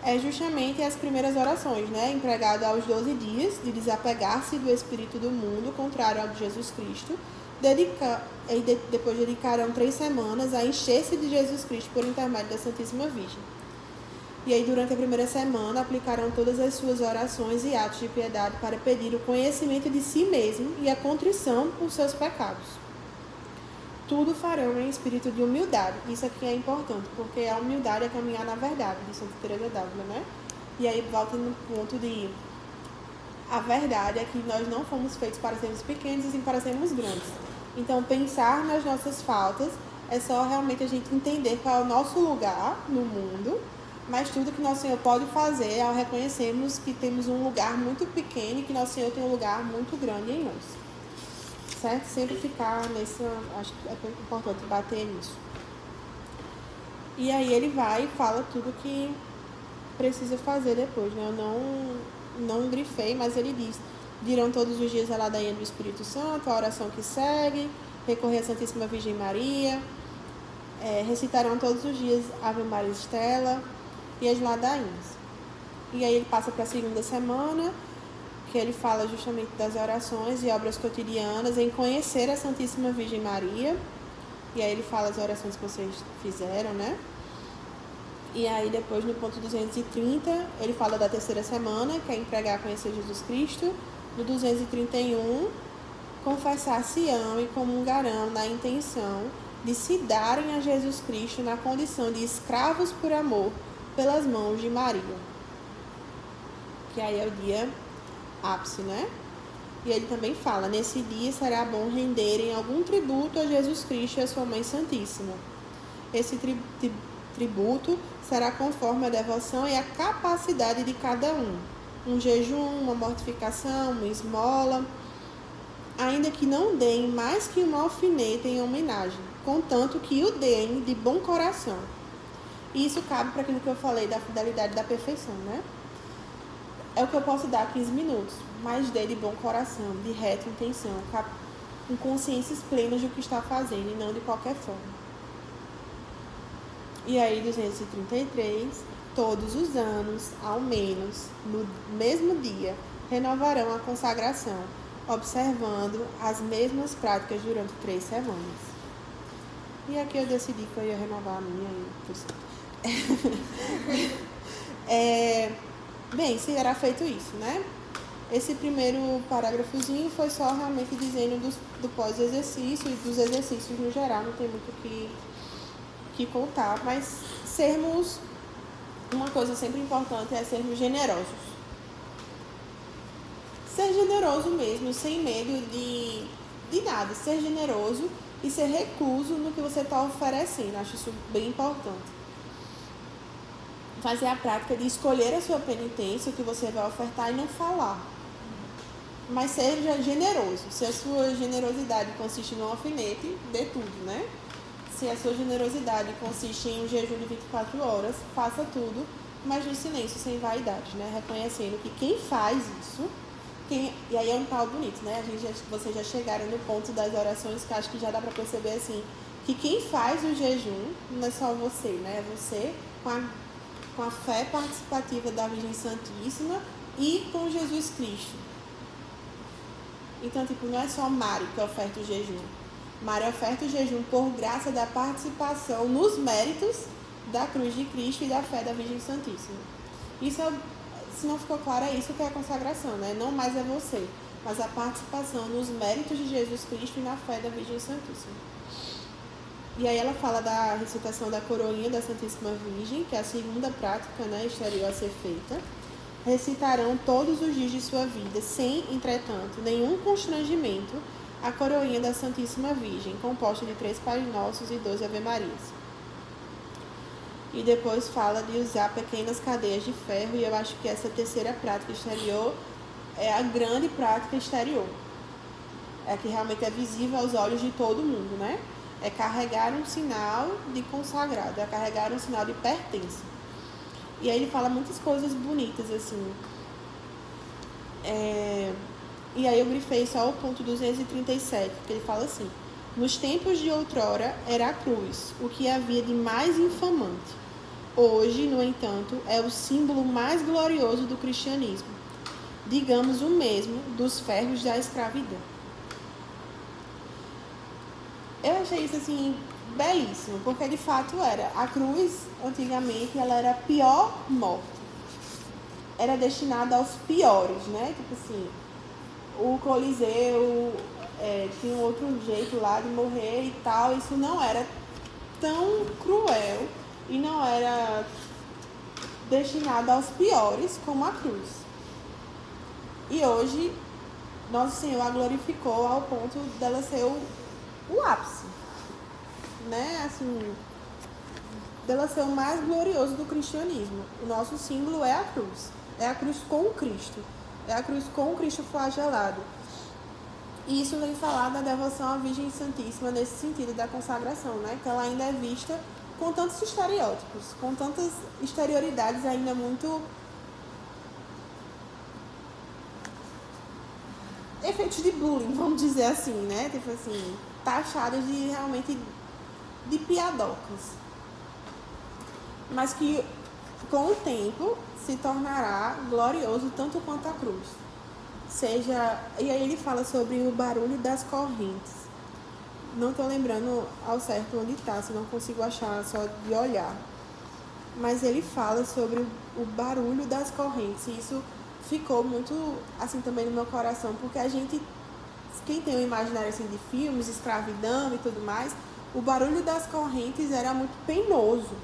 é justamente as primeiras orações, né? Empregado aos 12 dias de desapegar-se do espírito do mundo, contrário ao de Jesus Cristo. Depois dedicarão 3 semanas a encher-se de Jesus Cristo por intermédio da Santíssima Virgem. E aí, durante a primeira semana, aplicarão todas as suas orações e atos de piedade para pedir o conhecimento de si mesmo e a contrição por seus pecados. Tudo farão em espírito de humildade. Isso aqui é importante, porque a humildade é caminhar na verdade, de Santa Teresa d'Ávila, né? E aí volta no ponto de... A verdade é que nós não fomos feitos para sermos pequenos e sim para sermos grandes. Então, pensar nas nossas faltas é só realmente a gente entender qual é o nosso lugar no mundo, mas tudo que Nosso Senhor pode fazer ao reconhecermos que temos um lugar muito pequeno e que Nosso Senhor tem um lugar muito grande em nós. Certo? Sempre ficar nessa... Acho que é importante bater nisso. E aí ele vai e fala tudo que precisa fazer depois, né? Eu não grifei, mas ele diz: dirão todos os dias a ladainha do Espírito Santo, a oração que segue, recorrer à Santíssima Virgem Maria, recitarão todos os dias Ave Maria Estela e as ladainhas. E aí ele passa para a segunda semana, que ele fala justamente das orações e obras cotidianas em conhecer a Santíssima Virgem Maria. E aí ele fala as orações que vocês fizeram, né? E aí depois, no ponto 230, ele fala da terceira semana, que é empregar conhecer Jesus Cristo. No 231, confessar-se-ão e comungarão na intenção de se darem a Jesus Cristo na condição de escravos por amor pelas mãos de Maria. Que aí é o dia ápice, né? E ele também fala: nesse dia será bom renderem algum tributo a Jesus Cristo e a sua Mãe Santíssima. Esse tributo será conforme a devoção e a capacidade de cada um. Um jejum, uma mortificação, uma esmola, ainda que não deem mais que uma alfineta em homenagem, contanto que o deem de bom coração. E isso cabe para aquilo que eu falei da fidelidade e da perfeição, né? É o que eu posso dar 15 minutos, mas dê de bom coração, de reta intenção, com consciências plenas do que está fazendo e não de qualquer forma. E aí, 233, todos os anos, ao menos, no mesmo dia, renovarão a consagração, observando as mesmas práticas durante 3 semanas. E aqui eu decidi que eu ia renovar a minha e bem, será feito isso, né? Esse primeiro parágrafozinho foi só realmente dizendo do pós-exercício e dos exercícios no geral, não tem muito o que contar, mas uma coisa sempre importante é sermos generosos. Ser generoso mesmo, sem medo de nada, ser generoso e ser recluso no que você está oferecendo, acho isso bem importante. Fazer a prática de escolher a sua penitência, o que você vai ofertar e não falar. Mas seja generoso. Se a sua generosidade consiste num alfinete, dê tudo, né? Se a sua generosidade consiste em um jejum de 24 horas, faça tudo, mas no silêncio, sem vaidade, né? Reconhecendo que quem faz isso... E aí é um tal bonito, né? Vocês já chegaram no ponto das orações que acho que já dá para perceber assim, que quem faz o jejum não é só você, né? É você com a fé participativa da Virgem Santíssima e com Jesus Cristo. Então, não é só Mari que oferta o jejum. Mari oferta o jejum por graça da participação nos méritos da cruz de Cristo e da fé da Virgem Santíssima. Isso, se não ficou claro, é isso que é a consagração, né? Não mais é você, mas a participação nos méritos de Jesus Cristo e na fé da Virgem Santíssima. E aí ela fala da recitação da coroinha da Santíssima Virgem, que é a segunda prática, né, exterior a ser feita. Recitarão todos os dias de sua vida, sem, entretanto, nenhum constrangimento, a coroinha da Santíssima Virgem, composta de 3 Pai Nossos e 12 Ave Marias. E depois fala de usar pequenas cadeias de ferro, e eu acho que essa terceira prática exterior é a grande prática exterior. É a que realmente é visível aos olhos de todo mundo, né? É carregar um sinal de consagrado, é carregar um sinal de pertença. E aí ele fala muitas coisas bonitas, assim. E aí eu grifei só o ponto 237, que ele fala assim: nos tempos de outrora era a cruz, o que havia de mais infamante. Hoje, no entanto, é o símbolo mais glorioso do cristianismo. Digamos o mesmo dos ferros da escravidão. Eu achei isso, assim, belíssimo, porque de fato era. A cruz, antigamente, ela era a pior morte. Era destinada aos piores, né? Tipo assim, o Coliseu tinha um outro jeito lá de morrer e tal. Isso não era tão cruel e não era destinado aos piores como a cruz. E hoje, Nosso Senhor a glorificou ao ponto dela ser o ápice, né? Assim, dela ser o mais glorioso do cristianismo. O nosso símbolo é a cruz. É a cruz com o Cristo. É a cruz com o Cristo flagelado. E isso vem falar da devoção à Virgem Santíssima nesse sentido da consagração, né? Que ela ainda é vista com tantos estereótipos, com tantas exterioridades ainda muito efeitos de bullying, vamos dizer assim, né? Tipo assim, taxadas de realmente de piadocas. Mas que com o tempo se tornará glorioso tanto quanto a cruz. E aí ele fala sobre o barulho das correntes. Não estou lembrando ao certo onde está, se não consigo achar só de olhar. Mas ele fala sobre o barulho das correntes. E isso ficou muito assim também no meu coração, porque quem tem um imaginário assim de filmes, escravidão e tudo mais, o barulho das correntes era muito penoso,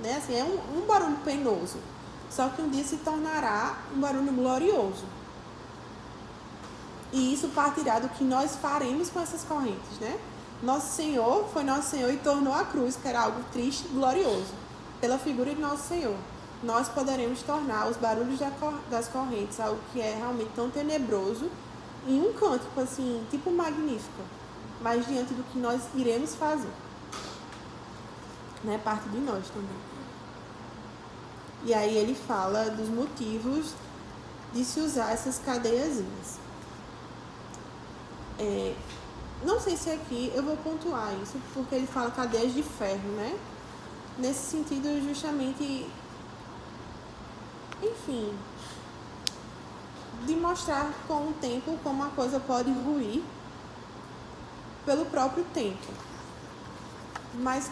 né? Assim, é um barulho penoso. Só que um dia se tornará um barulho glorioso. E isso partirá do que nós faremos com essas correntes, né? Nosso Senhor foi Nosso Senhor e tornou a cruz, que era algo triste, glorioso. Pela figura de Nosso Senhor, nós poderemos tornar os barulhos das correntes algo que é realmente tão tenebroso em um cântico, assim, tipo magnífico, mas diante do que nós iremos fazer. Né? Parte de nós também. E aí ele fala dos motivos de se usar essas cadeiazinhas. Não sei se aqui eu vou pontuar isso, porque ele fala cadeias de ferro, né? Nesse sentido, justamente, enfim, de mostrar com o tempo como a coisa pode ruir pelo próprio tempo. Mas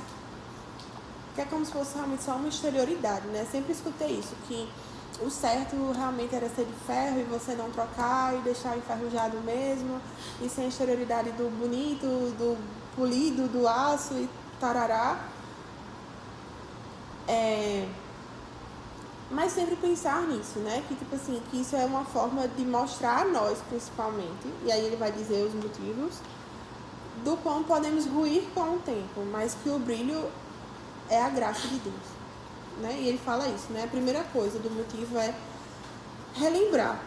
que é como se fosse realmente só uma exterioridade, né? Sempre escutei isso, que o certo realmente era ser de ferro e você não trocar e deixar enferrujado mesmo, e sem a exterioridade do bonito, do polido, do aço e tarará. Mas sempre pensar nisso, né? Que tipo assim, que isso é uma forma de mostrar a nós principalmente, e aí ele vai dizer os motivos, do quão podemos ruir com o tempo, mas que o brilho é a graça de Deus. Né? E ele fala isso, né? A primeira coisa do motivo é relembrar.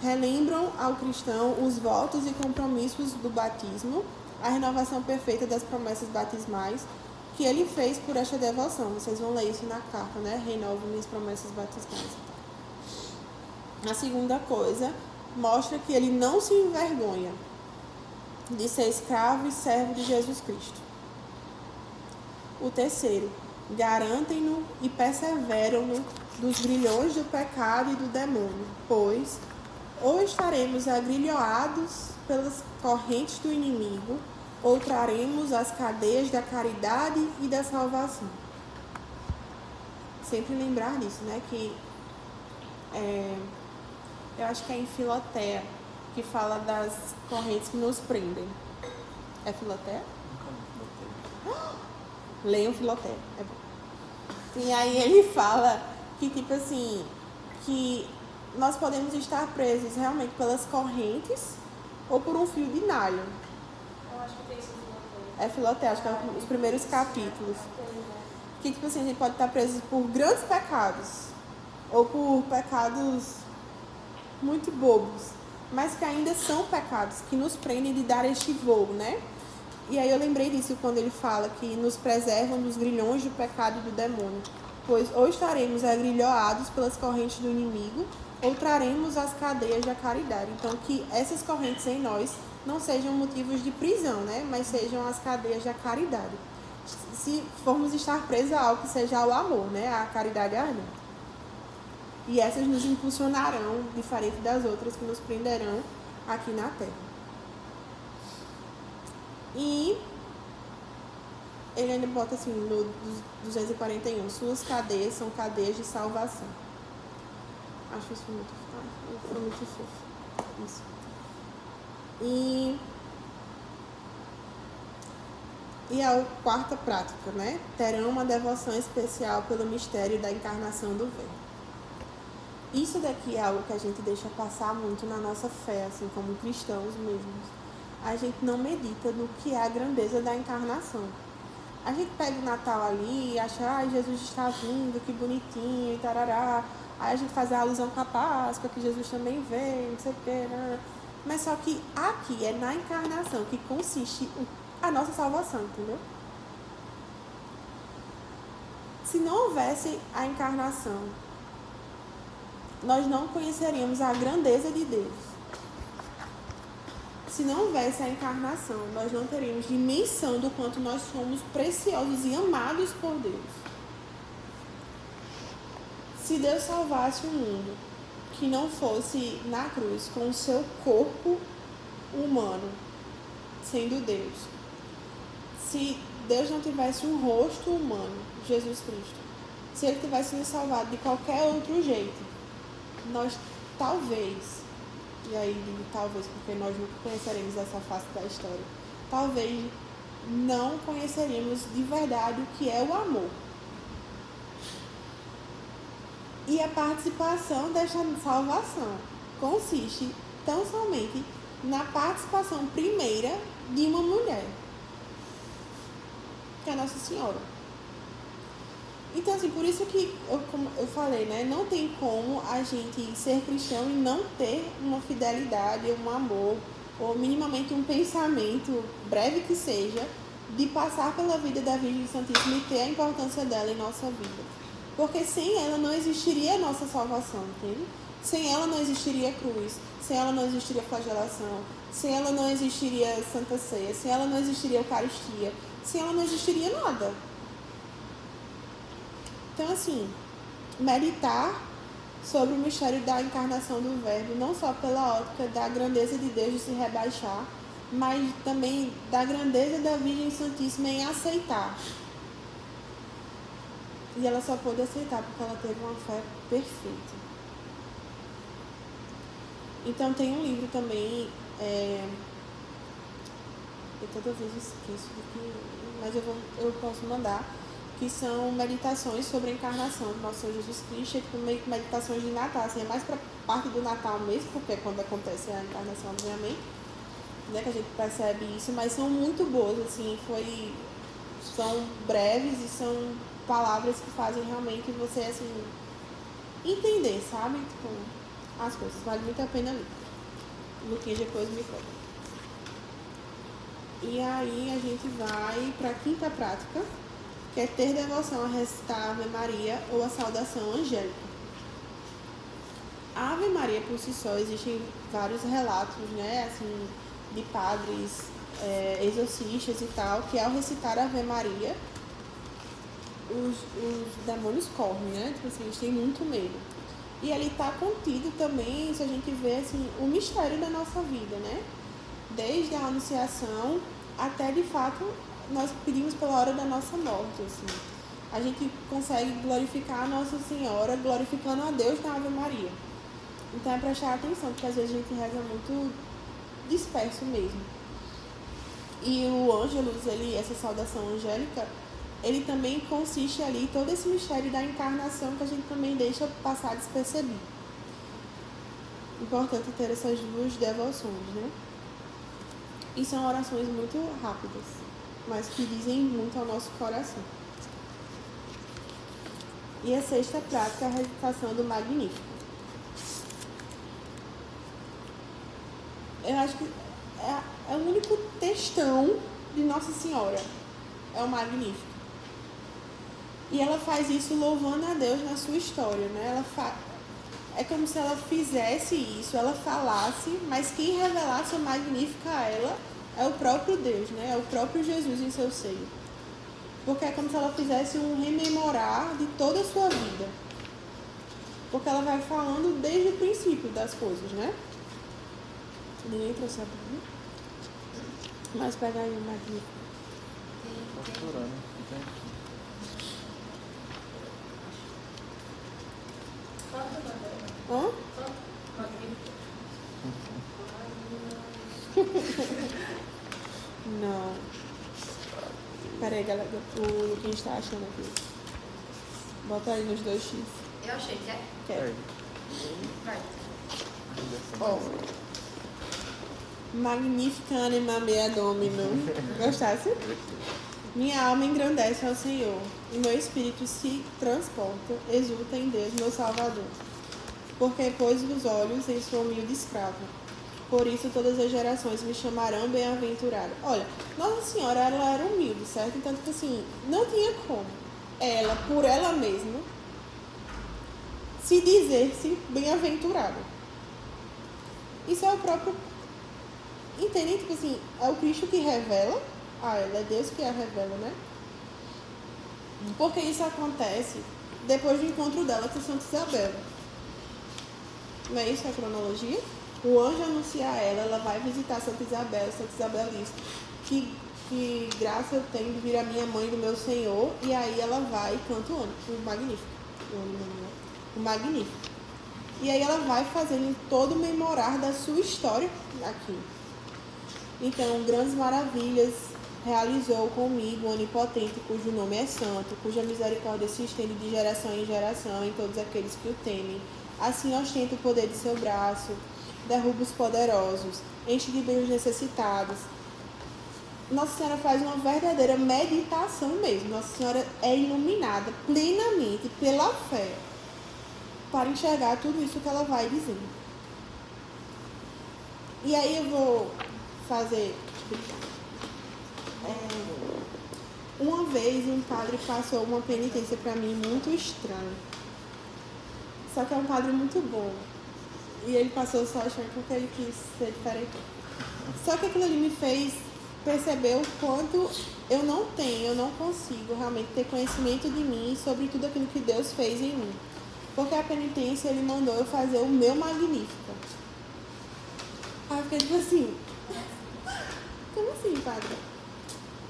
Relembram ao cristão os votos e compromissos do batismo, a renovação perfeita das promessas batismais que ele fez por esta devoção. Vocês vão ler isso na carta, né? Renovo minhas promessas batismais. A segunda coisa, mostra que ele não se envergonha de ser escravo e servo de Jesus Cristo. O terceiro, garantem-no e perseveram-no dos grilhões do pecado e do demônio, pois ou estaremos agrilhoados pelas correntes do inimigo, ou traremos as cadeias da caridade e da salvação. Sempre lembrar disso, né? Que eu acho que é em Filoteia que fala das correntes que nos prendem. É Filoteia? Leiam Filoteia, é bom. E aí ele fala que, tipo assim, que nós podemos estar presos realmente pelas correntes ou por um fio de nylon. Eu acho que tem isso em Filoteia. É Filoteia, acho que é os primeiros capítulos. Que, tipo assim, a gente pode estar preso por grandes pecados ou por pecados muito bobos, mas que ainda são pecados, que nos prendem de dar este voo, né? E aí eu lembrei disso quando ele fala que nos preservam dos grilhões do pecado e do demônio, pois ou estaremos agrilhoados pelas correntes do inimigo, ou traremos as cadeias da caridade. Então, que essas correntes em nós não sejam motivos de prisão, né? Mas sejam as cadeias da caridade. Se formos estar presos a algo que seja o amor, né? A caridade ardente. E essas nos impulsionarão, diferente das outras que nos prenderão aqui na Terra. E ele ainda bota assim, no 241, suas cadeias são cadeias de salvação. Acho isso muito fofo. Isso. E a quarta prática, né? Terão uma devoção especial pelo mistério da encarnação do Verbo. Isso daqui é algo que a gente deixa passar muito na nossa fé, assim, como cristãos mesmos. A gente não medita no que é a grandeza da encarnação. A gente pega o Natal ali e acha, Jesus está vindo, que bonitinho, e tarará. Aí a gente faz a alusão com a Páscoa, que Jesus também veio, não sei o quê, né? Mas só que aqui é na encarnação que consiste a nossa salvação, entendeu? Se não houvesse a encarnação, nós não conheceríamos a grandeza de Deus. Se não houvesse a encarnação, nós não teríamos dimensão do quanto nós somos preciosos e amados por Deus. Se Deus salvasse o mundo que não fosse na cruz com o seu corpo humano, sendo Deus, se Deus não tivesse um rosto humano, Jesus Cristo, se Ele tivesse nos salvado de qualquer outro jeito, nós talvez, e aí digo talvez porque nós nunca conheceremos essa face da história, talvez não conheceríamos de verdade o que é o amor. E a participação desta salvação consiste tão somente na participação primeira de uma mulher, que é a Nossa Senhora. Então, assim, por isso que como eu falei, né? Não tem como a gente ser cristão e não ter uma fidelidade, um amor, ou minimamente um pensamento, breve que seja, de passar pela vida da Virgem Santíssima e ter a importância dela em nossa vida. Porque sem ela não existiria a nossa salvação, entende? Sem ela não existiria a cruz, sem ela não existiria a flagelação, sem ela não existiria a Santa Ceia, sem ela não existiria a Eucaristia, sem ela não existiria nada. Então, assim, meditar sobre o mistério da encarnação do Verbo, não só pela ótica da grandeza de Deus de se rebaixar, mas também da grandeza da Virgem Santíssima em aceitar. E ela só pôde aceitar porque ela teve uma fé perfeita. Então tem um livro também, eu toda vez esqueço do que, mas eu posso mandar, que são meditações sobre a encarnação do nosso Senhor Jesus Cristo, tipo meio que meditações de Natal, assim, é mais para parte do Natal mesmo, porque é quando acontece a encarnação, obviamente, né, que a gente percebe isso, mas são muito boas, assim, são breves e são palavras que fazem realmente você, assim, entender, sabe? Tipo, as coisas. Vale muito a pena ler. O Luquinhas depois me conta. E aí a gente vai para a quinta prática, que é ter devoção a recitar a Ave Maria ou a saudação angélica. A Ave Maria por si só, existem vários relatos, né, assim, de padres, exorcistas e tal, que ao recitar a Ave Maria, os demônios correm, né? Tipo assim, eles têm muito medo. E ali está contido também, se a gente vê assim, o mistério da nossa vida, né? Desde a anunciação até, de fato, nós pedimos pela hora da nossa morte, assim. A gente consegue glorificar a Nossa Senhora glorificando a Deus na Ave Maria. Então é prestar atenção, porque às vezes a gente reza muito disperso mesmo. E o Ângelus, essa saudação angélica, ele também consiste ali todo esse mistério da encarnação que a gente também deixa passar despercebido. Importante ter essas duas devoções, né? E são orações muito rápidas, mas que dizem muito ao nosso coração. E a sexta prática é a recitação do Magnífico. eu acho que é o único textão de Nossa Senhora. É o Magnífico. E ela faz isso louvando a Deus na sua história, né? É como se ela fizesse isso, ela falasse, mas quem revelasse o Magnífico a ela é o próprio Deus, né? É o próprio Jesus em seu seio. Porque é como se ela fizesse um rememorar de toda a sua vida. Porque ela vai falando desde o princípio das coisas, né? Ninguém trouxe a Bíblia. Mas pega aí o Magnífico. Procurando. Hã? Não. Peraí, galera. O que a gente tá achando aqui? Bota aí nos 2x. Eu achei, quer? Quer? Vai. Ó. Magnifica anima mea dominum. Gostasse? Minha alma engrandece ao Senhor, e meu espírito se transporta, exulta em Deus, meu Salvador. Porque pôs os olhos em sua humilde escrava. Por isso todas as gerações me chamarão bem-aventurada. Olha, Nossa Senhora, ela era humilde, certo? Então, tipo assim, não tinha como ela, por ela mesma, se dizer-se bem-aventurada. Isso é o próprio... Entendem? Tipo assim, é o Cristo que revela a ela, é Deus que a revela, né? Porque isso acontece depois do encontro dela com Santa Isabel. Não é isso a cronologia? O anjo anuncia a ela, ela vai visitar Santa Isabel diz que graça eu tenho de vir a minha mãe do meu Senhor, e aí ela vai e canta o Magnífico. O Magnífico. E aí ela vai fazendo todo o memorar da sua história aqui. Então, grandes maravilhas realizou comigo o Onipotente, cujo nome é santo, cuja misericórdia se estende de geração em geração em todos aqueles que o temem. Assim ostenta o poder de seu braço, derruba os poderosos, enche de bem os necessitados. Nossa Senhora faz uma verdadeira meditação mesmo. Nossa Senhora é iluminada plenamente pela fé para enxergar tudo isso que ela vai dizendo. E aí eu vou fazer... Uma vez um padre passou uma penitência para mim muito estranha. Só que é um padre muito bom. E ele passou só achando porque ele quis ser diferente. Só que aquilo ali me fez perceber o quanto eu não consigo realmente ter conhecimento de mim sobre tudo aquilo que Deus fez em mim. Porque a penitência ele mandou eu fazer o meu Magnífica. Aí eu fiquei tipo assim, como assim, padre?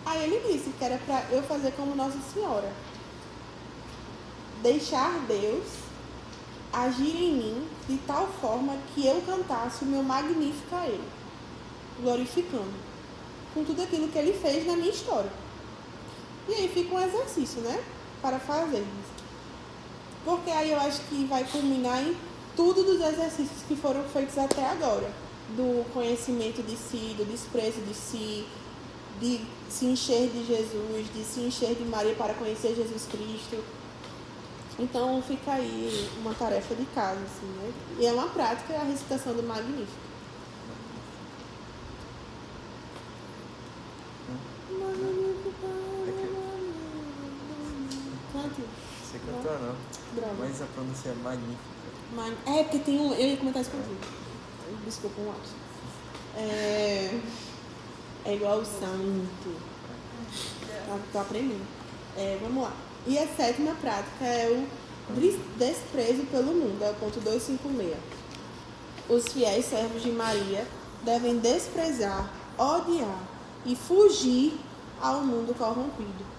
Aí ele disse que era para eu fazer como Nossa Senhora. Deixar Deus agir em mim de tal forma que eu cantasse o meu Magnífico a Ele, glorificando, com tudo aquilo que Ele fez na minha história. E aí fica um exercício, né? Para fazermos. Porque aí eu acho que vai culminar em tudo dos exercícios que foram feitos até agora. Do conhecimento de si, do desprezo de si, de se encher de Jesus, de se encher de Maria para conhecer Jesus Cristo. Então fica aí uma tarefa de casa, assim, né? E é uma prática a recitação do Magnífico. Cante. Você cantou não? Droga. Mas a pronúncia é magnífica. É, porque tem um... Eu ia comentar isso contigo. Desculpa, um lápis. É igual o santo. Tô aprendendo. Vamos lá. E a sétima prática é o desprezo pelo mundo. É o ponto 256. Os fiéis servos de Maria devem desprezar, odiar e fugir ao mundo corrompido.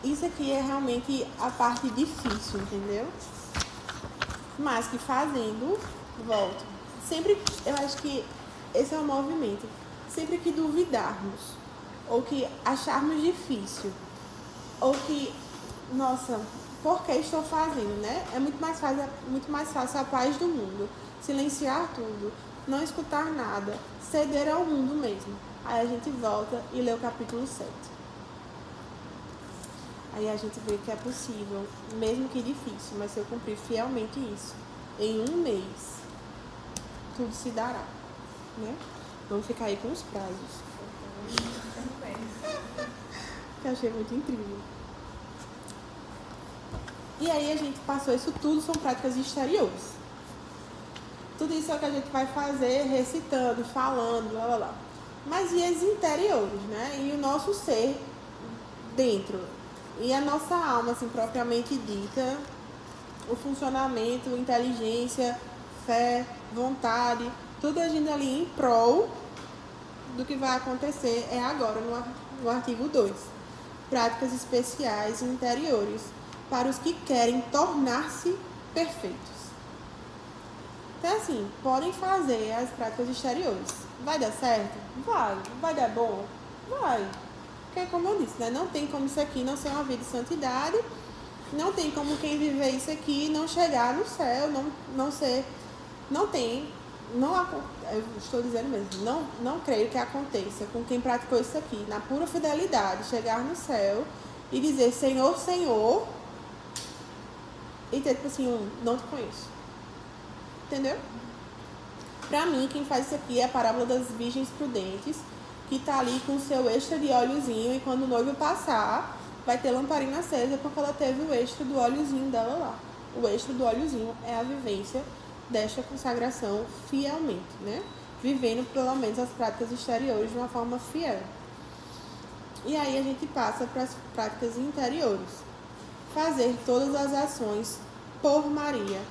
Isso aqui é realmente a parte difícil, entendeu? Mas que fazendo, volto. Sempre, eu acho que esse é o movimento. Sempre que duvidarmos, ou que acharmos difícil, ou que, nossa, por que estou fazendo, né? É muito mais fácil a paz do mundo. Silenciar tudo, não escutar nada, ceder ao mundo mesmo. Aí a gente volta e lê o capítulo 7. Aí a gente vê que é possível, mesmo que difícil, mas se eu cumprir fielmente isso, em 1 mês, tudo se dará, né? Vamos ficar aí com os prazos. Que eu achei muito incrível. E aí a gente passou isso tudo, são práticas exteriores. Tudo isso é o que a gente vai fazer recitando, falando, blá blá blá. Mas e as interiores, né? E o nosso ser dentro. E a nossa alma, assim, propriamente dita, o funcionamento, inteligência, fé, vontade, tudo agindo ali em prol do que vai acontecer é agora, no artigo 2. Práticas especiais interiores para os que querem tornar-se perfeitos. Então, assim, podem fazer as práticas exteriores. Vai dar certo? Vai. Vai dar bom? Vai. Porque, como eu disse, né? Não tem como isso aqui não ser uma vida de santidade. Não tem como quem viver isso aqui não chegar no céu, não ser... Não tem... eu estou dizendo mesmo, não creio que aconteça com quem praticou isso aqui, na pura fidelidade, chegar no céu e dizer Senhor, Senhor, e ter tipo assim, não te conheço. Entendeu? Pra mim, quem faz isso aqui é a parábola das virgens prudentes, que tá ali com o seu extra de óleozinho, e quando o noivo passar, vai ter lamparina acesa, porque ela teve o extra do óleozinho dela lá. O extra do óleozinho é a vivência desta consagração fielmente, né? Vivendo pelo menos as práticas exteriores de uma forma fiel. E aí a gente passa para as práticas interiores. Fazer todas as ações por Maria,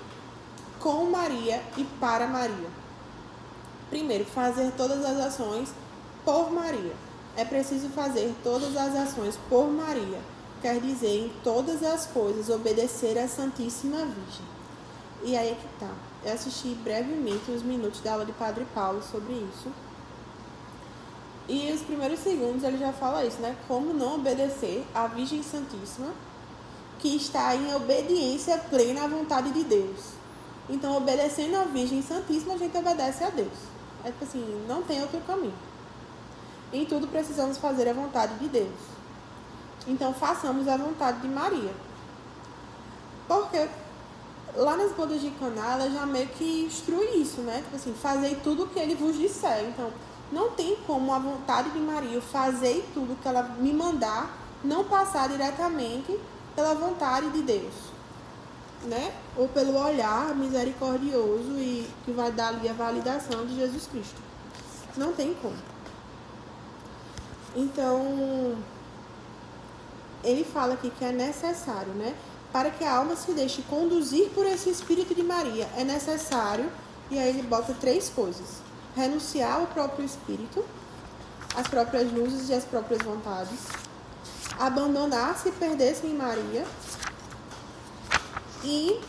com Maria e para Maria. Primeiro, fazer todas as ações por Maria. É preciso fazer todas as ações por Maria. Quer dizer, em todas as coisas, obedecer à Santíssima Virgem. E aí é que tá. Eu assisti brevemente os minutos da aula de Padre Paulo sobre isso. E os primeiros segundos ele já fala isso, né? Como não obedecer à Virgem Santíssima, que está em obediência plena à vontade de Deus. Então, obedecendo à Virgem Santíssima, a gente obedece a Deus. É tipo assim, não tem outro caminho. Em tudo precisamos fazer a vontade de Deus. Então, façamos a vontade de Maria. Porque lá nas bodas de Caná, ela já meio que instrui isso, né? Tipo assim, fazei tudo o que ele vos disser. Então, não tem como a vontade de Maria, eu fazer tudo que ela me mandar, não passar diretamente pela vontade de Deus, né? Ou pelo olhar misericordioso e que vai dar ali a validação de Jesus Cristo. Não tem como. Então, ele fala aqui que é necessário, né? Para que a alma se deixe conduzir por esse Espírito de Maria, é necessário, e aí ele bota 3 coisas. Renunciar ao próprio Espírito, as próprias luzes e as próprias vontades. Abandonar-se e perder-se em Maria. E,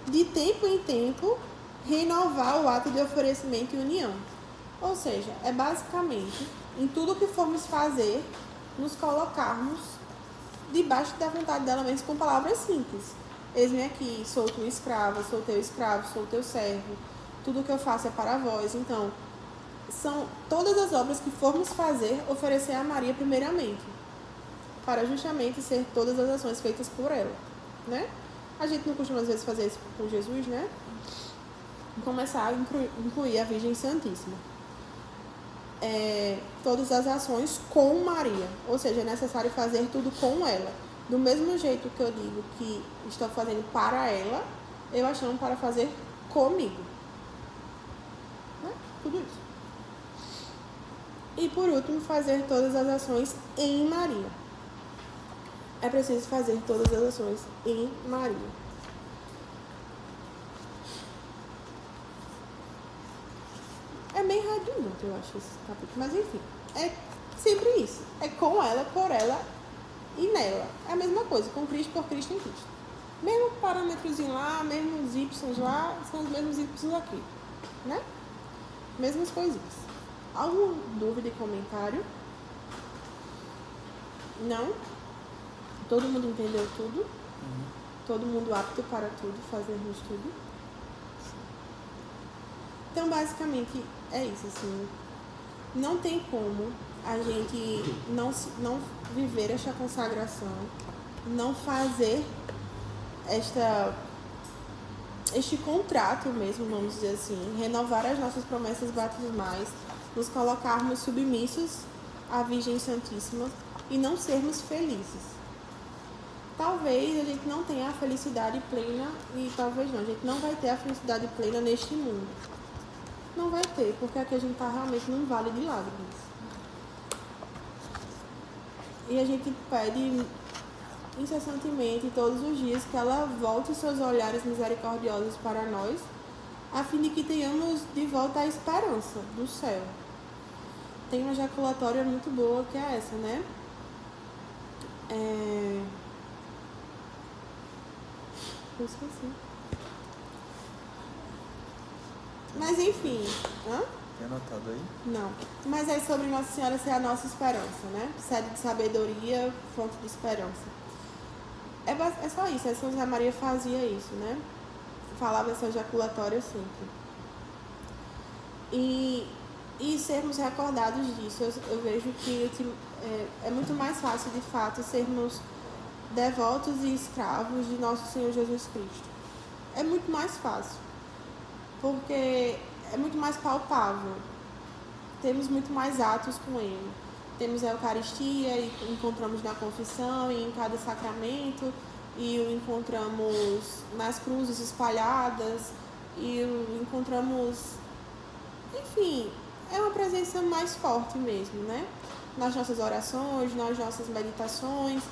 de tempo em tempo, renovar o ato de oferecimento e união. Ou seja, é basicamente, em tudo que formos fazer, nos colocarmos debaixo da vontade dela mesmo, com palavras simples. Eis-me aqui, sou tua escrava, sou teu escravo, sou teu servo. Tudo que eu faço é para vós. Então, são todas as obras que formos fazer, oferecer a Maria primeiramente, para justamente ser todas as ações feitas por ela, né? A gente não costuma às vezes fazer isso com Jesus, né? Começar a incluir a Virgem Santíssima. Todas as ações com Maria, ou seja, é necessário fazer tudo com ela. Do mesmo jeito que eu digo que estou fazendo para ela, eu a chamo para fazer comigo, né? Tudo isso. E por último, fazer todas as ações em Maria. É preciso fazer todas as ações em Maria. É bem redundante, eu acho, esse capítulo. Mas enfim, é sempre isso. É com ela, por ela e nela. É a mesma coisa, com Cristo, por Cristo, em Cristo. Mesmo parâmetrozinho lá, mesmos Y lá, são os mesmos Y aqui, né? Mesmas coisinhas. Alguma dúvida e comentário? Não? Todo mundo entendeu tudo? Todo mundo apto para tudo, fazermos tudo? Então, basicamente, é isso, assim. Não tem como a gente não viver esta consagração, não fazer este contrato mesmo, vamos dizer assim, renovar as nossas promessas batismais, nos colocarmos submissos à Virgem Santíssima e não sermos felizes. Talvez a gente não tenha a felicidade plena, e talvez não, a gente não vai ter a felicidade plena neste mundo. Não vai ter, porque aqui a gente está realmente num vale de lágrimas. E a gente pede incessantemente, todos os dias, que ela volte seus olhares misericordiosos para nós, a fim de que tenhamos de volta a esperança do céu. Tem uma ejaculatória muito boa que é essa, né? Eu esqueci. Mas enfim. Tem anotado aí? Não. Mas é sobre Nossa Senhora ser a nossa esperança, né? Sede de sabedoria, fonte de esperança. É só isso. A São José Maria fazia isso, né? Falava essa ejaculatória sempre. E sermos recordados disso. Eu vejo que é muito mais fácil, de fato, sermos devotos e escravos de Nosso Senhor Jesus Cristo. É muito mais fácil. Porque é muito mais palpável. Temos muito mais atos com Ele. Temos a Eucaristia, e encontramos na confissão e em cada sacramento, e o encontramos nas cruzes espalhadas, e o encontramos... Enfim, é uma presença mais forte mesmo, né? Nas nossas orações, nas nossas meditações.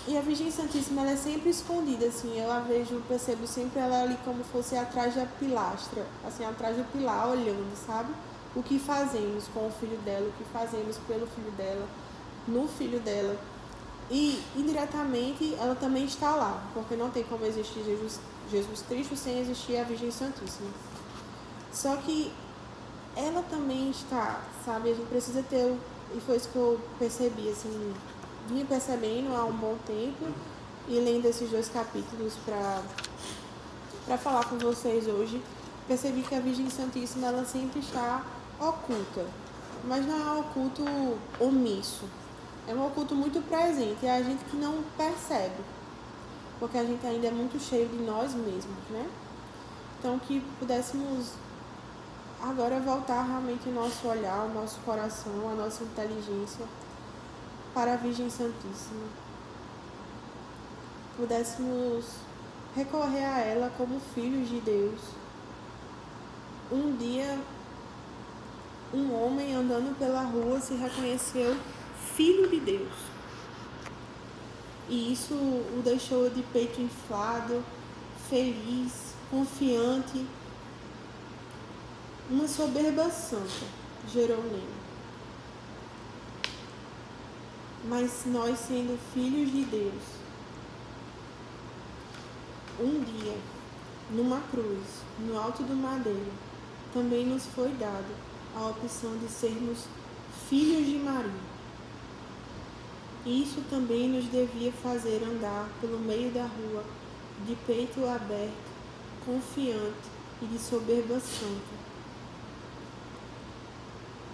E a Virgem Santíssima, ela é sempre escondida, assim, eu a vejo, percebo sempre ela ali como fosse atrás da pilastra, assim, atrás do pilar, olhando, sabe? O que fazemos com o filho dela, o que fazemos pelo filho dela, no filho dela. E, indiretamente, ela também está lá, porque não tem como existir Jesus Cristo sem existir a Virgem Santíssima. Só que ela também está, sabe? A gente precisa ter, e foi isso que eu percebi, assim, vinha percebendo há um bom tempo, e lendo esses 2 capítulos para falar com vocês hoje, percebi que a Virgem Santíssima, ela sempre está oculta, mas não é um oculto omisso, é um oculto muito presente, é a gente que não percebe, porque a gente ainda é muito cheio de nós mesmos, né? Então, que pudéssemos agora voltar realmente o nosso olhar, o nosso coração, a nossa inteligência para a Virgem Santíssima. Pudéssemos recorrer a ela como filhos de Deus. Um dia, um homem andando pela rua se reconheceu filho de Deus. E isso o deixou de peito inflado, feliz, confiante. Uma soberba santa gerou nele. Mas nós, sendo filhos de Deus, um dia, numa cruz, no alto do madeiro, também nos foi dado a opção de sermos filhos de Maria. E isso também nos devia fazer andar pelo meio da rua, de peito aberto, confiante e de soberba santa.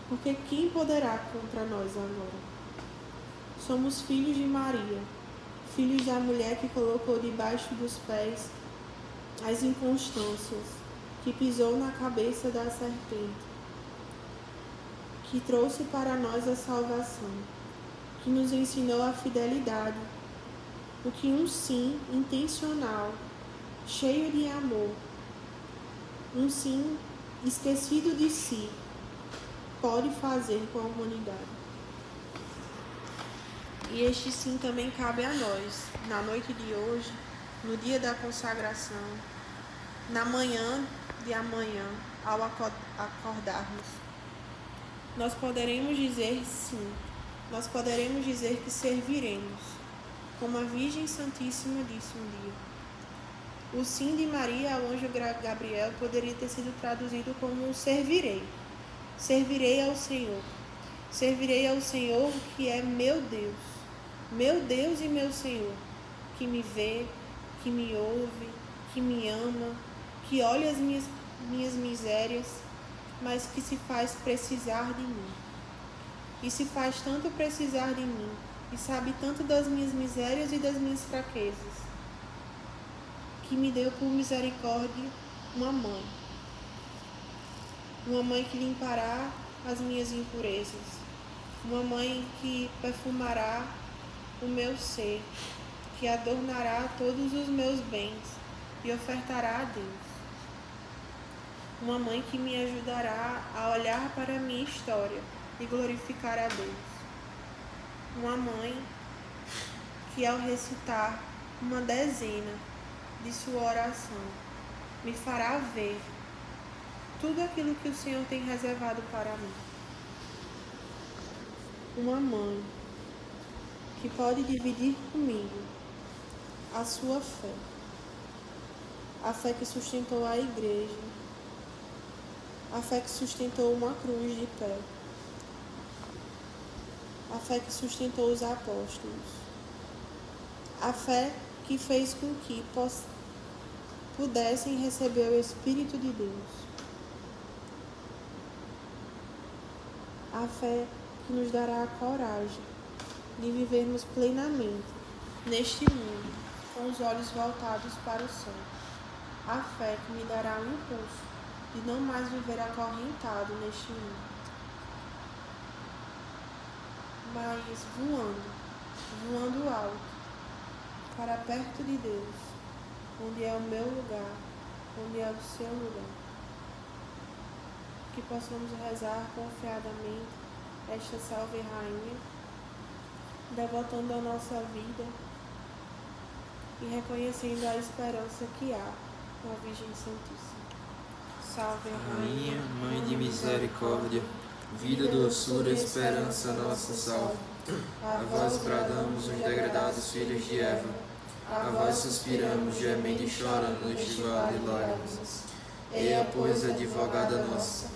Porque quem poderá contra nós agora? Somos filhos de Maria, filhos da mulher que colocou debaixo dos pés as inconstâncias, que pisou na cabeça da serpente, que trouxe para nós a salvação, que nos ensinou a fidelidade, o que um sim intencional, cheio de amor, um sim esquecido de si, pode fazer com a humanidade. E este sim também cabe a nós, na noite de hoje, no dia da consagração, na manhã de amanhã, ao acordarmos. Nós poderemos dizer sim, nós poderemos dizer que serviremos, como a Virgem Santíssima disse um dia. O sim de Maria ao anjo Gabriel poderia ter sido traduzido como servirei. Servirei ao Senhor. Servirei ao Senhor que é meu Deus e meu Senhor, que me vê, que me ouve, que me ama, que olha as minhas misérias, mas que se faz precisar de mim. E se faz tanto precisar de mim, e sabe tanto das minhas misérias e das minhas fraquezas, que me deu por misericórdia uma mãe que limpará as minhas impurezas, uma mãe que perfumará o meu ser, que adornará todos os meus bens e ofertará a Deus. Uma mãe que me ajudará a olhar para a minha história e glorificar a Deus. Uma mãe que, ao recitar uma dezena de sua oração, me fará ver tudo aquilo que o Senhor tem reservado para mim. Uma mãe que pode dividir comigo a sua fé, a fé que sustentou a igreja, a fé que sustentou uma cruz de pé, a fé que sustentou os apóstolos, a fé que fez com que pudessem receber o Espírito de Deus, a fé que nos dará a coragem de vivermos plenamente neste mundo com os olhos voltados para o céu, a fé que me dará o impulso de não mais viver acorrentado neste mundo, mas voando alto, para perto de Deus, onde é o meu lugar, onde é o seu lugar. Que possamos rezar confiadamente esta Salve Rainha, devotando a nossa vida e reconhecendo a esperança que há na Virgem Santíssima. Salve Rainha, Mãe de misericórdia, vida, doçura, esperança, nossa salve. A vós bradamos os degradados filhos de Eva, a vós suspiramos, gemendo e chorando neste vale de lágrimas. Eia, pois, advogada nossa,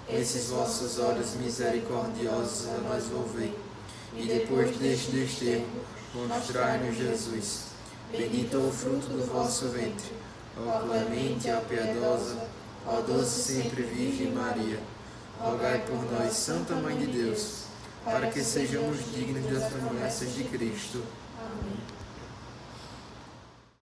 esses vossos olhos misericordiosos a nós volvei, e depois deste desterro, mostrai-nos Jesus. Bendito é o fruto do vosso ventre, ó clemente, ó piedosa, ó doce sempre Virgem Maria. Rogai por nós, Santa Mãe de Deus, para que sejamos dignos das promessas de Cristo. Amém.